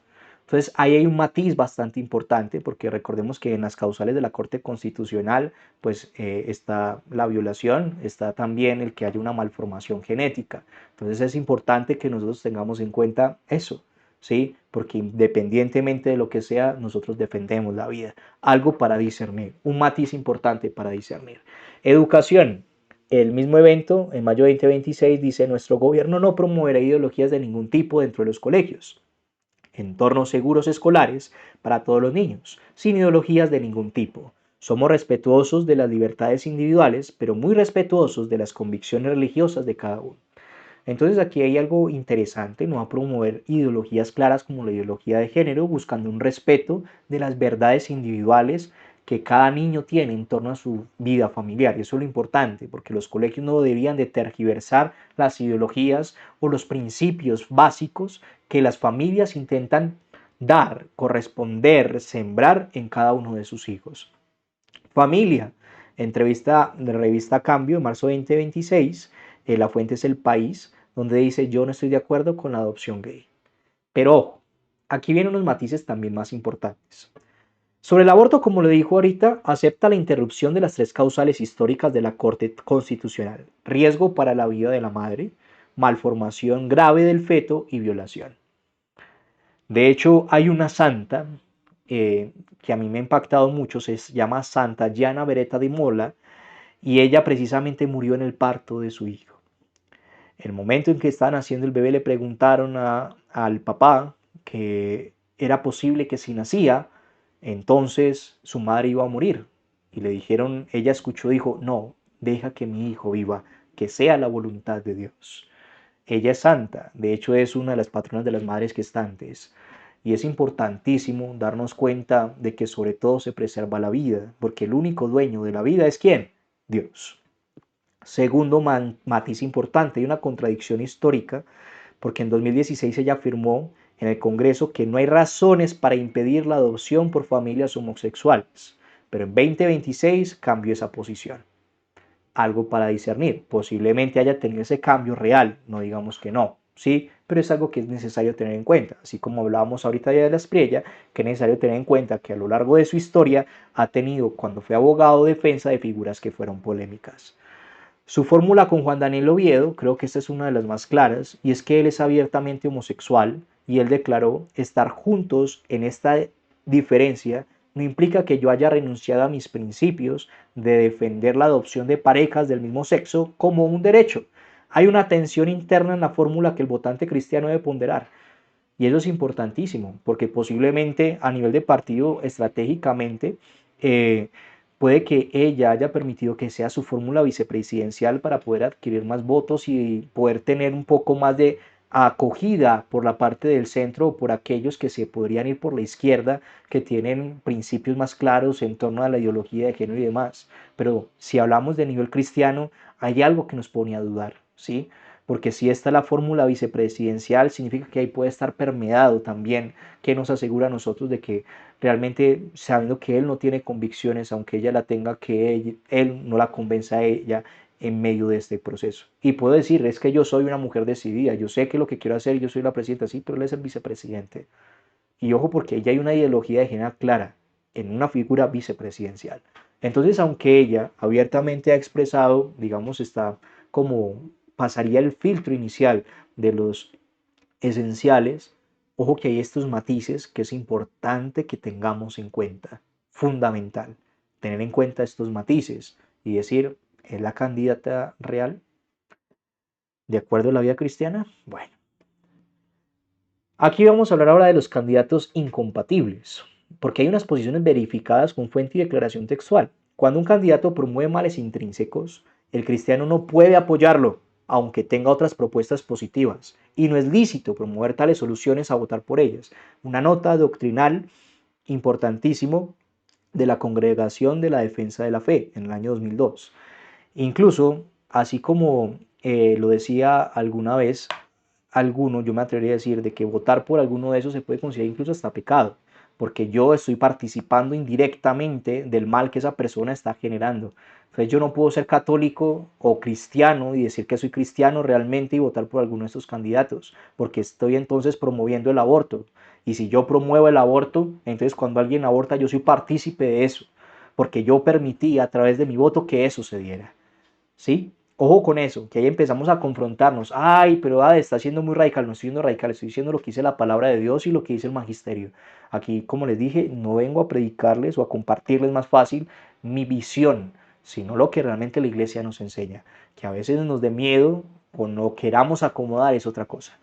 Entonces ahí hay un matiz bastante importante porque recordemos que en las causales de la Corte Constitucional pues está la violación, está también el que haya una malformación genética. Entonces es importante que nosotros tengamos en cuenta eso, ¿sí? Porque independientemente de lo que sea, nosotros defendemos la vida. Algo para discernir, un matiz importante para discernir. Educación. El mismo evento, en mayo de 2026, dice: nuestro gobierno no promoverá ideologías de ningún tipo dentro de los colegios. Entornos seguros escolares para todos los niños, sin ideologías de ningún tipo. Somos respetuosos de las libertades individuales, pero muy respetuosos de las convicciones religiosas de cada uno. Entonces aquí hay algo interesante, no va a promover ideologías claras como la ideología de género, buscando un respeto de las verdades individuales que cada niño tiene en torno a su vida familiar. Y eso es lo importante, porque los colegios no deberían de tergiversar las ideologías o los principios básicos que las familias intentan dar, corresponder, sembrar en cada uno de sus hijos. Familia. Entrevista de revista Cambio, en marzo 2026, la fuente es El País, donde dice: yo no estoy de acuerdo con la adopción gay. Pero ojo, aquí vienen unos matices también más importantes. Sobre el aborto, como le dijo ahorita, acepta la interrupción de las tres causales históricas de la Corte Constitucional: riesgo para la vida de la madre, malformación grave del feto y violación. De hecho, hay una santa que a mí me ha impactado mucho, se llama Santa Gianna Beretta di Mola, y ella precisamente murió en el parto de su hijo. En el momento en que estaban haciendo el bebé le preguntaron al papá que era posible que si nacía, entonces su madre iba a morir. Y le dijeron, ella escuchó, dijo: no, deja que mi hijo viva, que sea la voluntad de Dios. Ella es santa, de hecho es una de las patronas de las madres gestantes. Y es importantísimo darnos cuenta de que sobre todo se preserva la vida, porque el único dueño de la vida es ¿quién? Dios. Segundo matiz importante, hay una contradicción histórica, porque en 2016 ella afirmó en el Congreso que no hay razones para impedir la adopción por familias homosexuales, pero en 2026 cambió esa posición. Algo para discernir, posiblemente haya tenido ese cambio real, no digamos que no, ¿sí? Pero es algo que es necesario tener en cuenta, así como hablábamos ahorita de la Espriella, que es necesario tener en cuenta que a lo largo de su historia ha tenido, cuando fue abogado, defensa de figuras que fueron polémicas. Su fórmula con Juan Daniel Oviedo, creo que esta es una de las más claras, y es que él es abiertamente homosexual y él declaró: estar juntos en esta diferencia no implica que yo haya renunciado a mis principios de defender la adopción de parejas del mismo sexo como un derecho. Hay una tensión interna en la fórmula que el votante cristiano debe ponderar. Y eso es importantísimo, porque posiblemente a nivel de partido, estratégicamente, eh, puede que ella haya permitido que sea su fórmula vicepresidencial para poder adquirir más votos y poder tener un poco más de acogida por la parte del centro o por aquellos que se podrían ir por la izquierda, que tienen principios más claros en torno a la ideología de género y demás. Pero si hablamos de nivel cristiano, hay algo que nos pone a dudar, ¿sí? Porque si esta es la fórmula vicepresidencial, significa que ahí puede estar permeado también, que nos asegura a nosotros de que realmente, sabiendo que él no tiene convicciones, aunque ella la tenga, que él no la convenza a ella en medio de este proceso. Y puedo decir: es que yo soy una mujer decidida, yo sé que lo que quiero hacer, yo soy la presidenta, sí, pero él es el vicepresidente. Y ojo, porque ella hay una ideología de género clara en una figura vicepresidencial. Entonces, aunque ella abiertamente ha expresado, digamos, está como pasaría el filtro inicial de los esenciales, ojo que hay estos matices que es importante que tengamos en cuenta. Fundamental, tener en cuenta estos matices y decir: ¿es la candidata real de acuerdo a la vida cristiana? Bueno, aquí vamos a hablar ahora de los candidatos incompatibles, porque hay unas posiciones verificadas con fuente y declaración textual. Cuando un candidato promueve males intrínsecos, el cristiano no puede apoyarlo, aunque tenga otras propuestas positivas, y no es lícito promover tales soluciones a votar por ellas. Una nota doctrinal importantísimo de la Congregación de la Defensa de la Fe en el año 2002. Incluso, así como lo decía alguna vez alguno, yo me atrevería a decir de que votar por alguno de esos se puede considerar incluso hasta pecado, porque yo estoy participando indirectamente del mal que esa persona está generando. Entonces yo no puedo ser católico o cristiano y decir que soy cristiano realmente y votar por alguno de estos candidatos, porque estoy entonces promoviendo el aborto. Y si yo promuevo el aborto, entonces cuando alguien aborta yo soy partícipe de eso, porque yo permití a través de mi voto que eso se diera. ¿Sí? Ojo con eso, que ahí empezamos a confrontarnos. Ay, pero está siendo muy radical. No estoy siendo radical, estoy diciendo lo que dice la palabra de Dios y lo que dice el magisterio. Aquí, como les dije, no vengo a predicarles o a compartirles más fácil mi visión, sino lo que realmente la iglesia nos enseña. Que a veces nos dé miedo o no queramos acomodar es otra cosa.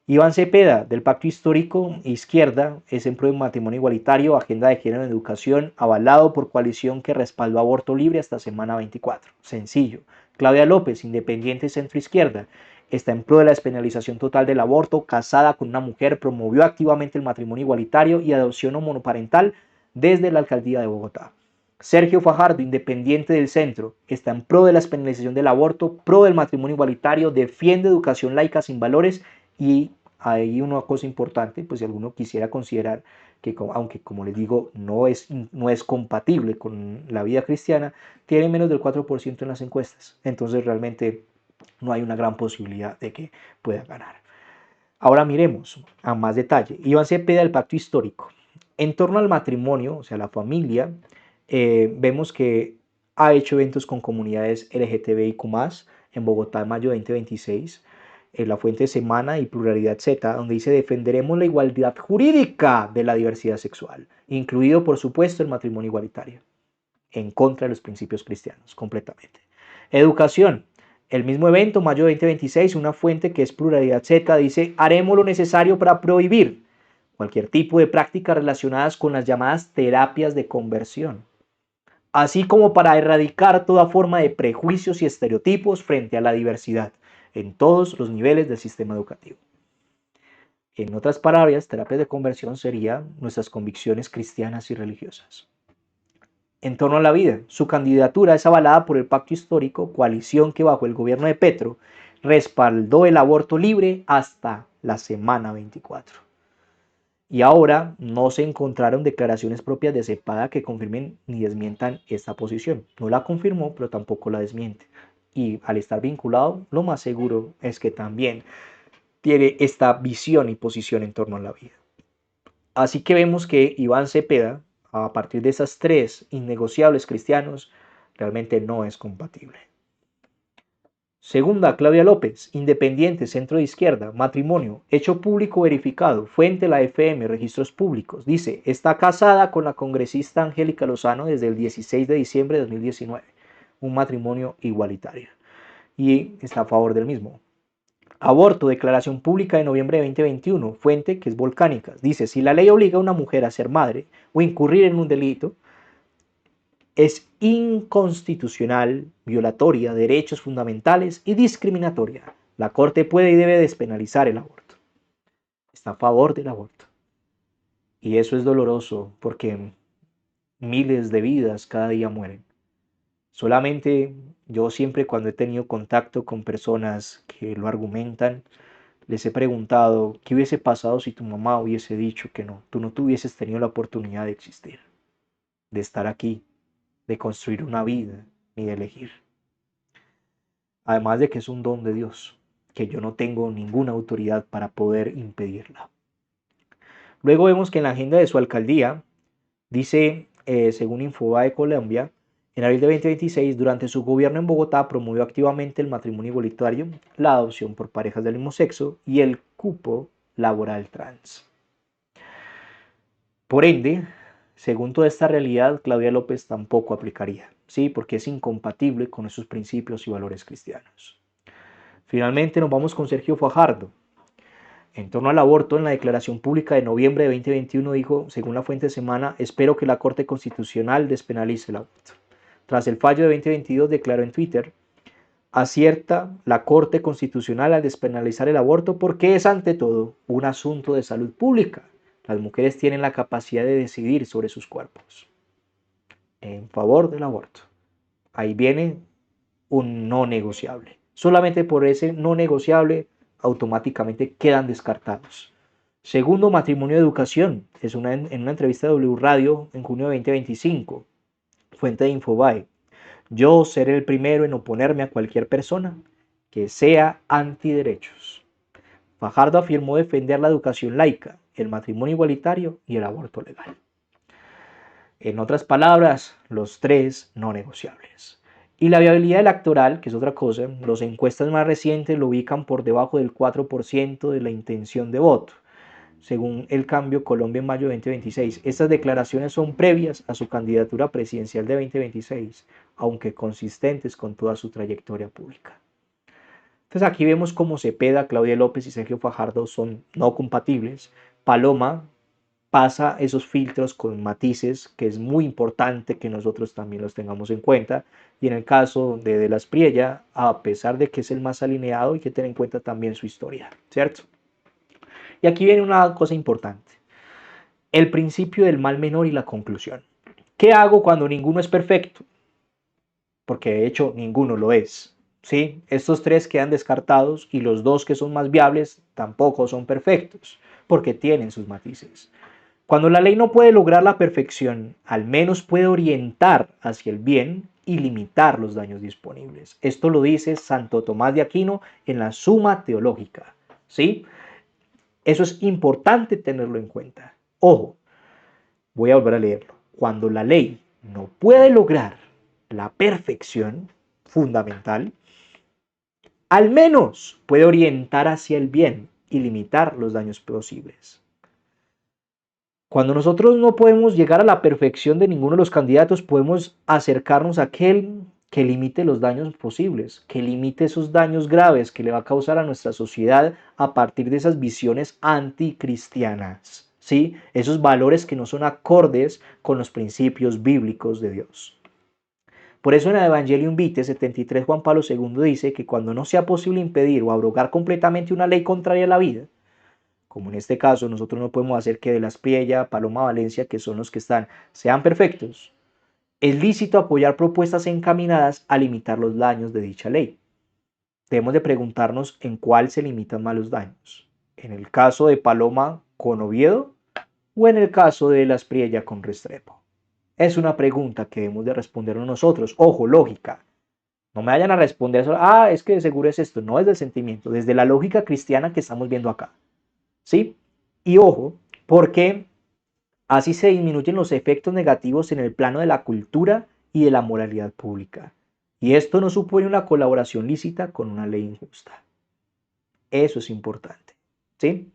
Iván Cepeda, del Pacto Histórico Izquierda, es en pro de un matrimonio igualitario, agenda de género en educación, avalado por coalición que respaldó aborto libre hasta semana 24. Sencillo. Claudia López, independiente centro izquierda, está en pro de la despenalización total del aborto, casada con una mujer, promovió activamente el matrimonio igualitario y adopción o monoparental desde la alcaldía de Bogotá. Sergio Fajardo, independiente del centro, está en pro de la despenalización del aborto, pro del matrimonio igualitario, defiende educación laica sin valores y hay una cosa importante, pues si alguno quisiera considerar que, aunque como les digo, no es compatible con la vida cristiana, tiene menos del 4% en las encuestas. Entonces realmente no hay una gran posibilidad de que pueda ganar. Ahora miremos a más detalle. Iván Cepeda del Pacto Histórico. En torno al matrimonio, o sea, la familia, vemos que ha hecho eventos con comunidades LGTBIQ+, en Bogotá en mayo de 2026, en la fuente Semana y Pluralidad Z, donde dice defenderemos la igualdad jurídica de la diversidad sexual, incluido por supuesto el matrimonio igualitario, en contra de los principios cristianos, completamente. Educación. El mismo evento, mayo de 2026, una fuente que es Pluralidad Z, dice haremos lo necesario para prohibir cualquier tipo de prácticas relacionadas con las llamadas terapias de conversión, así como para erradicar toda forma de prejuicios y estereotipos frente a la diversidad en todos los niveles del sistema educativo. En otras palabras, terapias de conversión serían nuestras convicciones cristianas y religiosas. En torno a la vida, su candidatura es avalada por el Pacto Histórico, coalición que bajo el gobierno de Petro respaldó el aborto libre hasta la semana 24. Y ahora no se encontraron declaraciones propias de Cepeda que confirmen ni desmientan esta posición. No la confirmó, pero tampoco la desmiente. Y al estar vinculado, lo más seguro es que también tiene esta visión y posición en torno a la vida. Así que vemos que Iván Cepeda, a partir de esas tres innegociables cristianos, realmente no es compatible. Segunda, Claudia López, independiente, centro de izquierda, matrimonio, hecho público verificado, fuente la FM, registros públicos. Dice, está casada con la congresista Angélica Lozano desde el 16 de diciembre de 2019, un matrimonio igualitario, y está a favor del mismo. Aborto, declaración pública de noviembre de 2021, fuente que es Volcánicas. Dice, si la ley obliga a una mujer a ser madre o incurrir en un delito, es inconstitucional, violatoria de derechos fundamentales y discriminatoria. La Corte puede y debe despenalizar el aborto. Está a favor del aborto. Y eso es doloroso porque miles de vidas cada día mueren. Solamente yo siempre cuando he tenido contacto con personas que lo argumentan, les he preguntado qué hubiese pasado si tu mamá hubiese dicho que no, tú no tuvieses tenido la oportunidad de existir, de estar aquí, de construir una vida ni de elegir. Además de que es un don de Dios, que yo no tengo ninguna autoridad para poder impedirla. Luego vemos que en la agenda de su alcaldía dice, según Infobae Colombia, en abril de 2026, durante su gobierno en Bogotá, promovió activamente el matrimonio igualitario, la adopción por parejas del mismo sexo y el cupo laboral trans. Por ende, según toda esta realidad, Claudia López tampoco aplicaría, ¿sí? Porque es incompatible con esos principios y valores cristianos. Finalmente nos vamos con Sergio Fajardo. En torno al aborto, en la declaración pública de noviembre de 2021 dijo, según la fuente Semana, espero que la Corte Constitucional despenalice el aborto. Tras el fallo de 2022 declaró en Twitter, acierta la Corte Constitucional al despenalizar el aborto porque es ante todo un asunto de salud pública. Las mujeres tienen la capacidad de decidir sobre sus cuerpos. En favor del aborto. Ahí viene un no negociable. Solamente por ese no negociable automáticamente quedan descartados. Segundo, matrimonio de educación. Es en una entrevista de W Radio en junio de 2025. Fuente de Infobae. Yo seré el primero en oponerme a cualquier persona que sea antiderechos. Fajardo afirmó defender la educación laica, el matrimonio igualitario y el aborto legal. En otras palabras, los tres no negociables. Y la viabilidad electoral, que es otra cosa, las encuestas más recientes lo ubican por debajo del 4% de la intención de voto, según el Cambio Colombia en mayo de 2026. Estas declaraciones son previas a su candidatura presidencial de 2026, aunque consistentes con toda su trayectoria pública. Entonces aquí vemos cómo Cepeda, Claudia López y Sergio Fajardo son no compatibles. Paloma pasa esos filtros con matices, que es muy importante que nosotros también los tengamos en cuenta. Y en el caso de las Priella, a pesar de que es el más alineado, hay que tener en cuenta también su historia, ¿cierto? Y aquí viene una cosa importante. El principio del mal menor y la conclusión. ¿Qué hago cuando ninguno es perfecto? Porque de hecho ninguno lo es. ¿Sí? Estos tres quedan descartados y los dos que son más viables tampoco son perfectos, porque tienen sus matices. Cuando la ley no puede lograr la perfección, al menos puede orientar hacia el bien y limitar los daños disponibles. Esto lo dice Santo Tomás de Aquino en la Suma Teológica. ¿Sí? Eso es importante tenerlo en cuenta. Ojo, voy a volver a leerlo. Cuando la ley no puede lograr la perfección fundamental, al menos puede orientar hacia el bien y limitar los daños posibles. Cuando nosotros no podemos llegar a la perfección de ninguno de los candidatos, podemos acercarnos a aquel que limite los daños posibles, que limite esos daños graves que le va a causar a nuestra sociedad a partir de esas visiones anticristianas, ¿sí? Esos valores que no son acordes con los principios bíblicos de Dios. Por eso en el Evangelium Vitae 73 Juan Pablo II dice que cuando no sea posible impedir o abrogar completamente una ley contraria a la vida, como en este caso nosotros no podemos hacer que de las Priella, Paloma Valencia, que son los que están, sean perfectos, es lícito apoyar propuestas encaminadas a limitar los daños de dicha ley. Debemos de preguntarnos en cuál se limitan más los daños. ¿En el caso de Paloma con Oviedo o en el caso de las Priella con Restrepo? Es una pregunta que debemos de respondernos nosotros. Ojo, lógica. No me vayan a responder solo, es que de seguro es esto. No es del sentimiento, desde la lógica cristiana que estamos viendo acá. ¿Sí? Y ojo, porque así se disminuyen los efectos negativos en el plano de la cultura y de la moralidad pública. Y esto no supone una colaboración lícita con una ley injusta. Eso es importante. ¿Sí?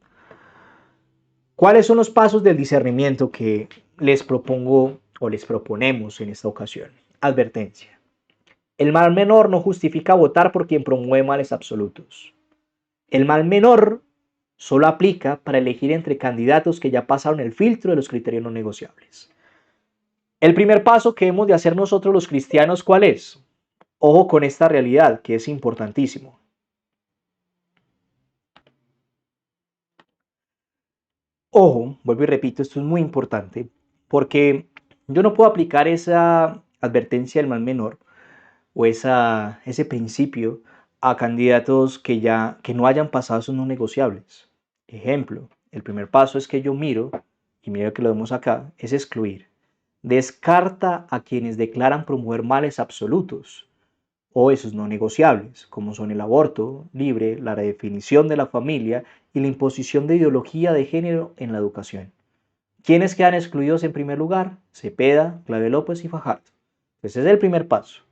¿Cuáles son los pasos del discernimiento que les propongo o les proponemos en esta ocasión? Advertencia. El mal menor no justifica votar por quien promueve males absolutos. El mal menor solo aplica para elegir entre candidatos que ya pasaron el filtro de los criterios no negociables. El primer paso que hemos de hacer nosotros los cristianos, ¿cuál es? Ojo con esta realidad que es importantísimo. Ojo, vuelvo y repito, esto es muy importante porque yo no puedo aplicar esa advertencia del mal menor o ese principio a candidatos que no hayan pasado esos no negociables. Ejemplo, el primer paso es que yo miro, y mira que lo vemos acá, es excluir. Descarta a quienes declaran promover males absolutos o esos no negociables, como son el aborto libre, la redefinición de la familia y la imposición de ideología de género en la educación. ¿Quiénes quedan excluidos en primer lugar? Cepeda, Claudia López y Fajardo. Ese es el primer paso,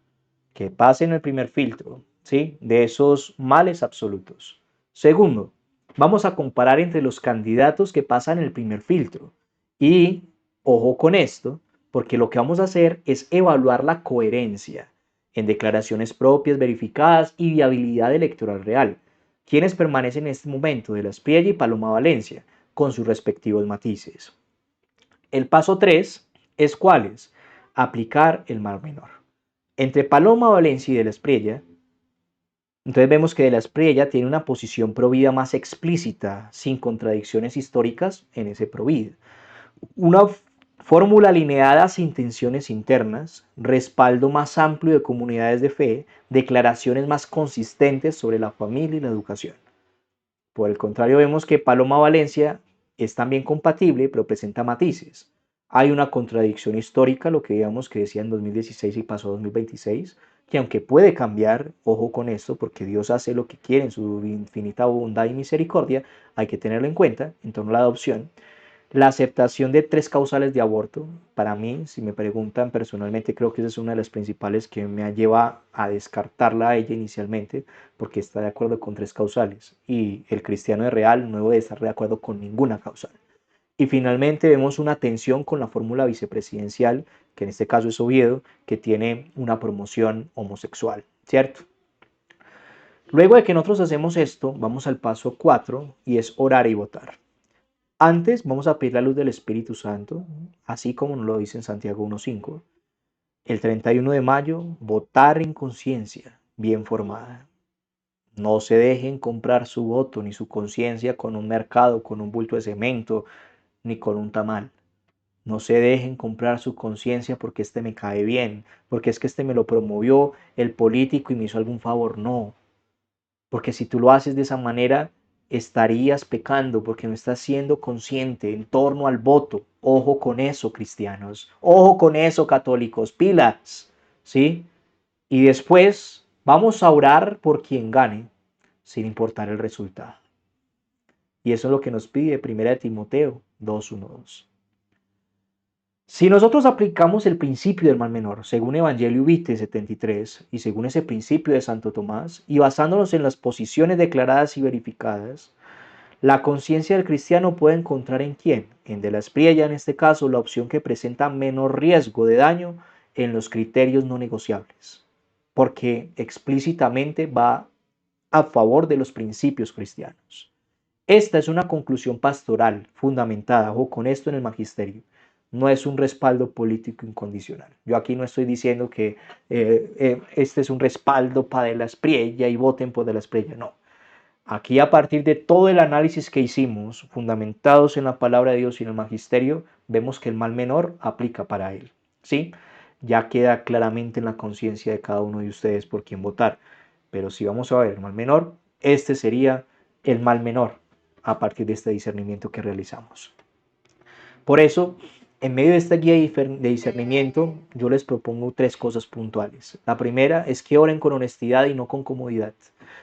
que pasen el primer filtro, ¿sí? De esos males absolutos. Segundo, vamos a comparar entre los candidatos que pasan el primer filtro. Y, ojo con esto, porque lo que vamos a hacer es evaluar la coherencia en declaraciones propias, verificadas y viabilidad electoral real. ¿Quiénes permanecen en este momento? De las Priella y Paloma Valencia, con sus respectivos matices. El paso 3 es ¿cuáles? Aplicar el mal menor. Entre Paloma Valencia y de la Espriella, entonces vemos que de la Espriella tiene una posición provida más explícita, sin contradicciones históricas en ese provida. Una fórmula alineada sin tensiones internas, respaldo más amplio de comunidades de fe, declaraciones más consistentes sobre la familia y la educación. Por el contrario, vemos que Paloma Valencia Es también compatible, pero presenta matices. Hay una contradicción histórica, lo que digamos que decía en 2016 y pasó a 2026, que aunque puede cambiar, ojo con esto, porque Dios hace lo que quiere en su infinita bondad y misericordia, hay que tenerlo en cuenta en torno a la adopción. La aceptación de tres causales de aborto, para mí, si me preguntan personalmente, creo que esa es una de las principales que me lleva a descartarla a ella inicialmente, porque está de acuerdo con tres causales y el cristiano de real no debe estar de acuerdo con ninguna causal. Y finalmente vemos una tensión con la fórmula vicepresidencial, que en este caso es Oviedo, que tiene una promoción homosexual, ¿cierto? Luego de que nosotros hacemos esto, vamos al paso 4 y es orar y votar. Antes vamos a pedir la luz del Espíritu Santo, así como nos lo dice en Santiago 1.5. El 31 de mayo, votar en conciencia bien formada. No se dejen comprar su voto ni su conciencia con un mercado, con un bulto de cemento, ni con un tamal. No se dejen comprar su conciencia porque este me cae bien, porque es que este me lo promovió el político y me hizo algún favor. No, porque si tú lo haces de esa manera, estarías pecando porque no estás siendo consciente en torno al voto. Ojo con eso, cristianos. Ojo con eso, católicos. Pilas. ¿Sí? Y después vamos a orar por quien gane, sin importar el resultado. Y eso es lo que nos pide 1 Timoteo 2:1-2. Si nosotros aplicamos el principio del mal menor, según Evangelio Vitae 73, y según ese principio de Santo Tomás, y basándonos en las posiciones declaradas y verificadas, la conciencia del cristiano puede encontrar en quién, en De la Espriella en este caso, la opción que presenta menor riesgo de daño en los criterios no negociables, porque explícitamente va a favor de los principios cristianos. Esta es una conclusión pastoral fundamentada, ojo con esto en el magisterio. No es un respaldo político incondicional. Yo aquí no estoy diciendo que este es un respaldo para De la Espriella y voten por De la Espriella. No. Aquí a partir de todo el análisis que hicimos, fundamentados en la palabra de Dios y en el magisterio, vemos que el mal menor aplica para él. ¿Sí? Ya queda claramente en la conciencia de cada uno de ustedes por quién votar. Pero si vamos a ver el mal menor, este sería el mal menor a partir de este discernimiento que realizamos. Por eso, en medio de esta guía de discernimiento, yo les propongo tres cosas puntuales. La primera es que oren con honestidad y no con comodidad.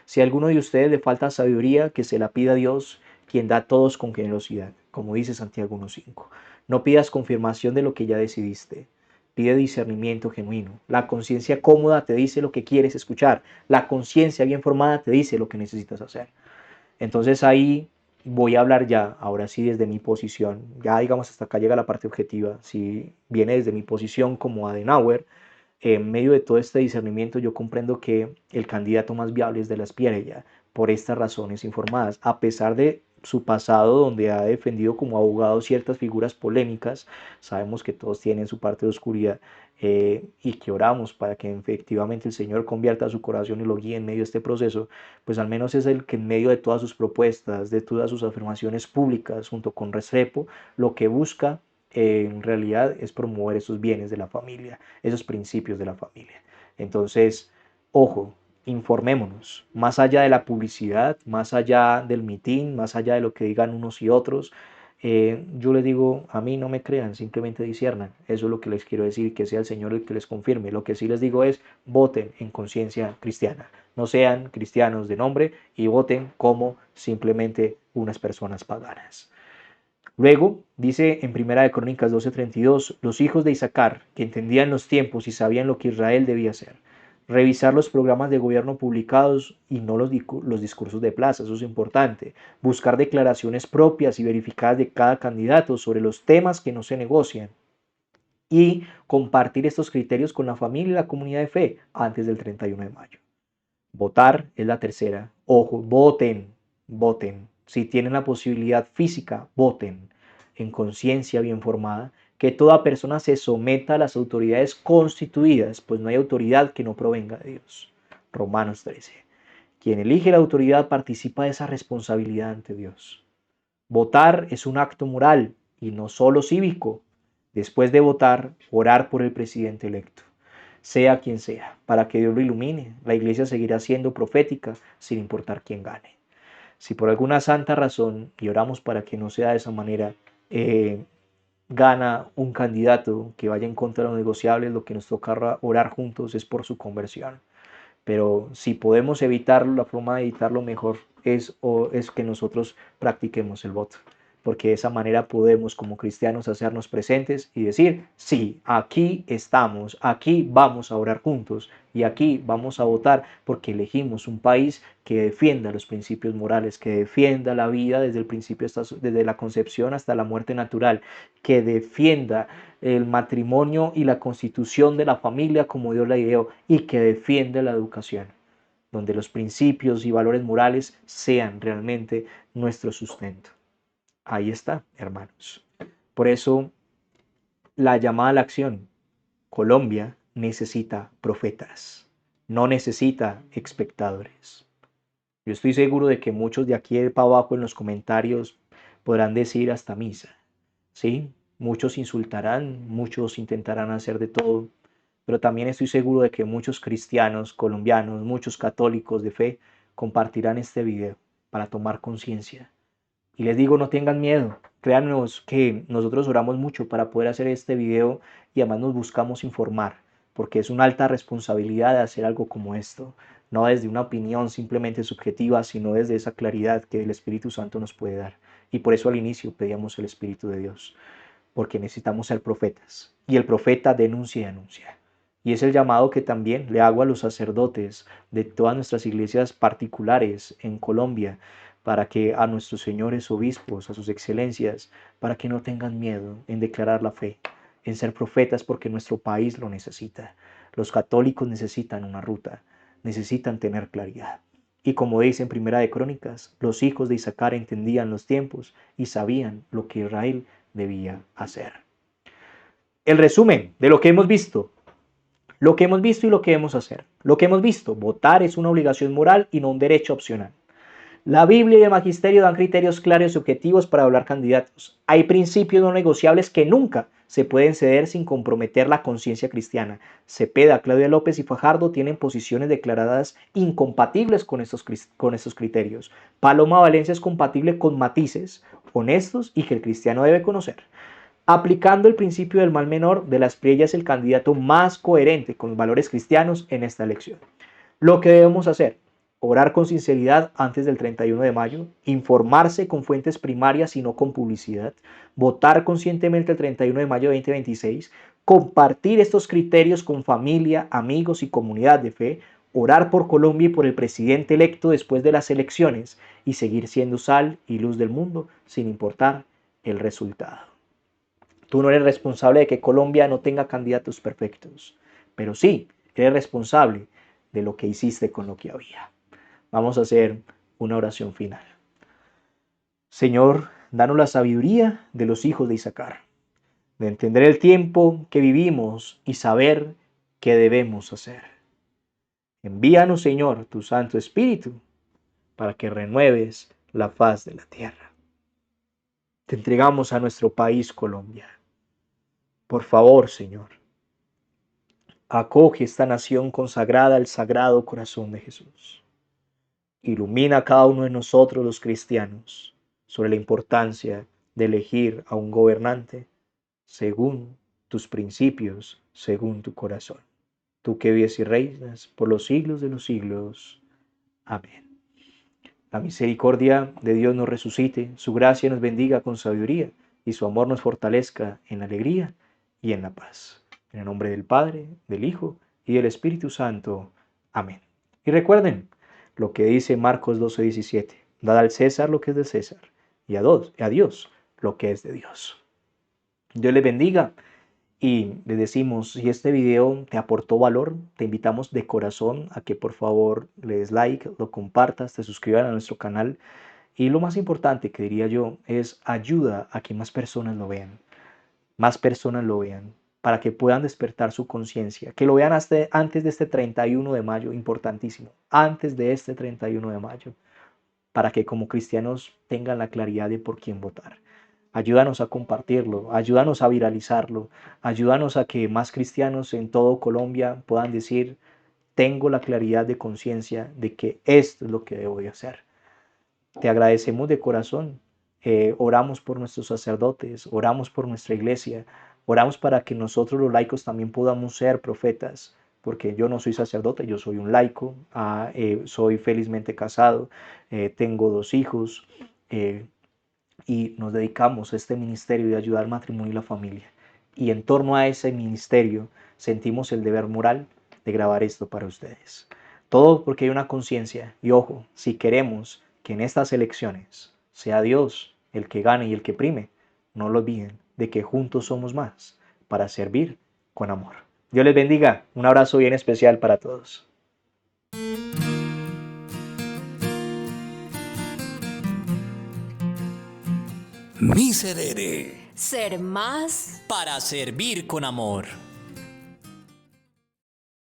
Si a alguno de ustedes le falta sabiduría, que se la pida a Dios, quien da a todos con generosidad, como dice Santiago 1.5. No pidas confirmación de lo que ya decidiste. Pide discernimiento genuino. La conciencia cómoda te dice lo que quieres escuchar. La conciencia bien formada te dice lo que necesitas hacer. Entonces ahí voy a hablar ya, ahora sí desde mi posición, ya digamos hasta acá llega la parte objetiva, si viene desde mi posición como Adenauer, en medio de todo este discernimiento yo comprendo que el candidato más viable es De la Espriella, por estas razones informadas, a pesar de su pasado donde ha defendido como abogado ciertas figuras polémicas, sabemos que todos tienen su parte de oscuridad y que oramos para que efectivamente el Señor convierta su corazón y lo guíe en medio de este proceso, pues al menos es el que en medio de todas sus propuestas, de todas sus afirmaciones públicas junto con Restrepo, lo que busca en realidad es promover esos bienes de la familia, esos principios de la familia. Entonces, ojo, informémonos, más allá de la publicidad, más allá del mitin, más allá de lo que digan unos y otros, yo les digo, a mí no me crean, simplemente disciernan. Eso es lo que les quiero decir, que sea el Señor el que les confirme. Lo que sí les digo es, voten en conciencia cristiana. No sean cristianos de nombre y voten como simplemente unas personas paganas. Luego, dice en Primera de Crónicas 12:32, los hijos de Isaacar, que entendían los tiempos y sabían lo que Israel debía hacer. Revisar los programas de gobierno publicados y no los discursos de plaza, eso es importante. Buscar declaraciones propias y verificadas de cada candidato sobre los temas que no se negocian. Y compartir estos criterios con la familia y la comunidad de fe antes del 31 de mayo. Votar es la tercera. Ojo, voten, voten. Si tienen la posibilidad física, voten en conciencia bien formada. Que toda persona se someta a las autoridades constituidas, pues no hay autoridad que no provenga de Dios. Romanos 13. Quien elige la autoridad participa de esa responsabilidad ante Dios. Votar es un acto moral y no solo cívico. Después de votar, orar por el presidente electo, sea quien sea, para que Dios lo ilumine. La iglesia seguirá siendo profética sin importar quién gane. Si por alguna santa razón, y oramos para que no sea de esa manera, gana un candidato que vaya en contra de los negociables, lo que nos toca orar juntos es por su conversión. Pero si podemos evitarlo, la forma de evitarlo mejor es que nosotros practiquemos el voto, porque de esa manera podemos como cristianos hacernos presentes y decir, sí, aquí estamos, aquí vamos a orar juntos y aquí vamos a votar porque elegimos un país que defienda los principios morales, que defienda la vida desde el principio, desde la concepción hasta la muerte natural, que defienda el matrimonio y la constitución de la familia como Dios la ideó y que defienda la educación, donde los principios y valores morales sean realmente nuestro sustento. Ahí está, hermanos. Por eso, la llamada a la acción. Colombia necesita profetas, no necesita espectadores. Yo estoy seguro de que muchos de aquí para abajo en los comentarios podrán decir hasta misa, ¿sí? Muchos insultarán, muchos intentarán hacer de todo, pero también estoy seguro de que muchos cristianos colombianos, muchos católicos de fe, compartirán este video para tomar conciencia. Y les digo, no tengan miedo, créanos que nosotros oramos mucho para poder hacer este video y además nos buscamos informar, porque es una alta responsabilidad de hacer algo como esto, no desde una opinión simplemente subjetiva, sino desde esa claridad que el Espíritu Santo nos puede dar. Y por eso al inicio pedíamos el Espíritu de Dios, porque necesitamos ser profetas. Y el profeta denuncia y anuncia. Y es el llamado que también le hago a los sacerdotes de todas nuestras iglesias particulares en Colombia, para que a nuestros señores obispos, a sus excelencias, para que no tengan miedo en declarar la fe, en ser profetas porque nuestro país lo necesita. Los católicos necesitan una ruta, necesitan tener claridad. Y como dice en Primera de Crónicas, los hijos de Isaacar entendían los tiempos y sabían lo que Israel debía hacer. El resumen de lo que hemos visto. Lo que hemos visto y lo que debemos hacer. Lo que hemos visto, votar es una obligación moral y no un derecho opcional. La Biblia y el Magisterio dan criterios claros y objetivos para hablar candidatos. Hay principios no negociables que nunca se pueden ceder sin comprometer la conciencia cristiana. Cepeda, Claudia López y Fajardo tienen posiciones declaradas incompatibles con estos criterios. Paloma Valencia es compatible con matices honestos y que el cristiano debe conocer. Aplicando el principio del mal menor, de las Espriella es el candidato más coherente con los valores cristianos en esta elección. Lo que debemos hacer: orar con sinceridad antes del 31 de mayo, informarse con fuentes primarias y no con publicidad, votar conscientemente el 31 de mayo de 2026, compartir estos criterios con familia, amigos y comunidad de fe, orar por Colombia y por el presidente electo después de las elecciones y seguir siendo sal y luz del mundo sin importar el resultado. Tú no eres responsable de que Colombia no tenga candidatos perfectos, pero sí eres responsable de lo que hiciste con lo que había. Vamos a hacer una oración final. Señor, danos la sabiduría de los hijos de Isaacar, de entender el tiempo que vivimos y saber qué debemos hacer. Envíanos, Señor, tu Santo Espíritu, para que renueves la faz de la tierra. Te entregamos a nuestro país, Colombia. Por favor, Señor, acoge esta nación consagrada al Sagrado Corazón de Jesús. Ilumina a cada uno de nosotros los cristianos sobre la importancia de elegir a un gobernante según tus principios, según tu corazón. Tú que vives y reinas por los siglos de los siglos. Amén. La misericordia de Dios nos resucite, su gracia nos bendiga con sabiduría y su amor nos fortalezca en la alegría y en la paz. En el nombre del Padre, del Hijo y del Espíritu Santo. Amén. Y recuerden lo que dice Marcos 12:17. Dad al César lo que es de César y a Dios lo que es de Dios. Dios les bendiga y les decimos, si este video te aportó valor, te invitamos de corazón a que por favor le des like, lo compartas, te suscribas a nuestro canal y lo más importante que diría yo es ayuda a que más personas lo vean. Más personas lo vean, para que puedan despertar su conciencia, que lo vean hasta antes de este 31 de mayo, importantísimo, antes de este 31 de mayo, para que como cristianos tengan la claridad de por quién votar. Ayúdanos a compartirlo, ayúdanos a viralizarlo, ayúdanos a que más cristianos en todo Colombia puedan decir, tengo la claridad de conciencia de que esto es lo que debo de hacer. Te agradecemos de corazón. Oramos por nuestros sacerdotes, oramos por nuestra iglesia, oramos para que nosotros los laicos también podamos ser profetas, porque yo no soy sacerdote, yo soy un laico, soy felizmente casado, tengo 2 hijos, eh, y nos dedicamos a este ministerio de ayudar al matrimonio y la familia. Y en torno a ese ministerio sentimos el deber moral de grabar esto para ustedes. Todo porque hay una conciencia. Y ojo, si queremos que en estas elecciones sea Dios el que gane y el que prime, no lo olviden de que juntos somos más para servir con amor. Dios les bendiga. Un abrazo bien especial para todos. Miserere. Ser más Para servir con amor.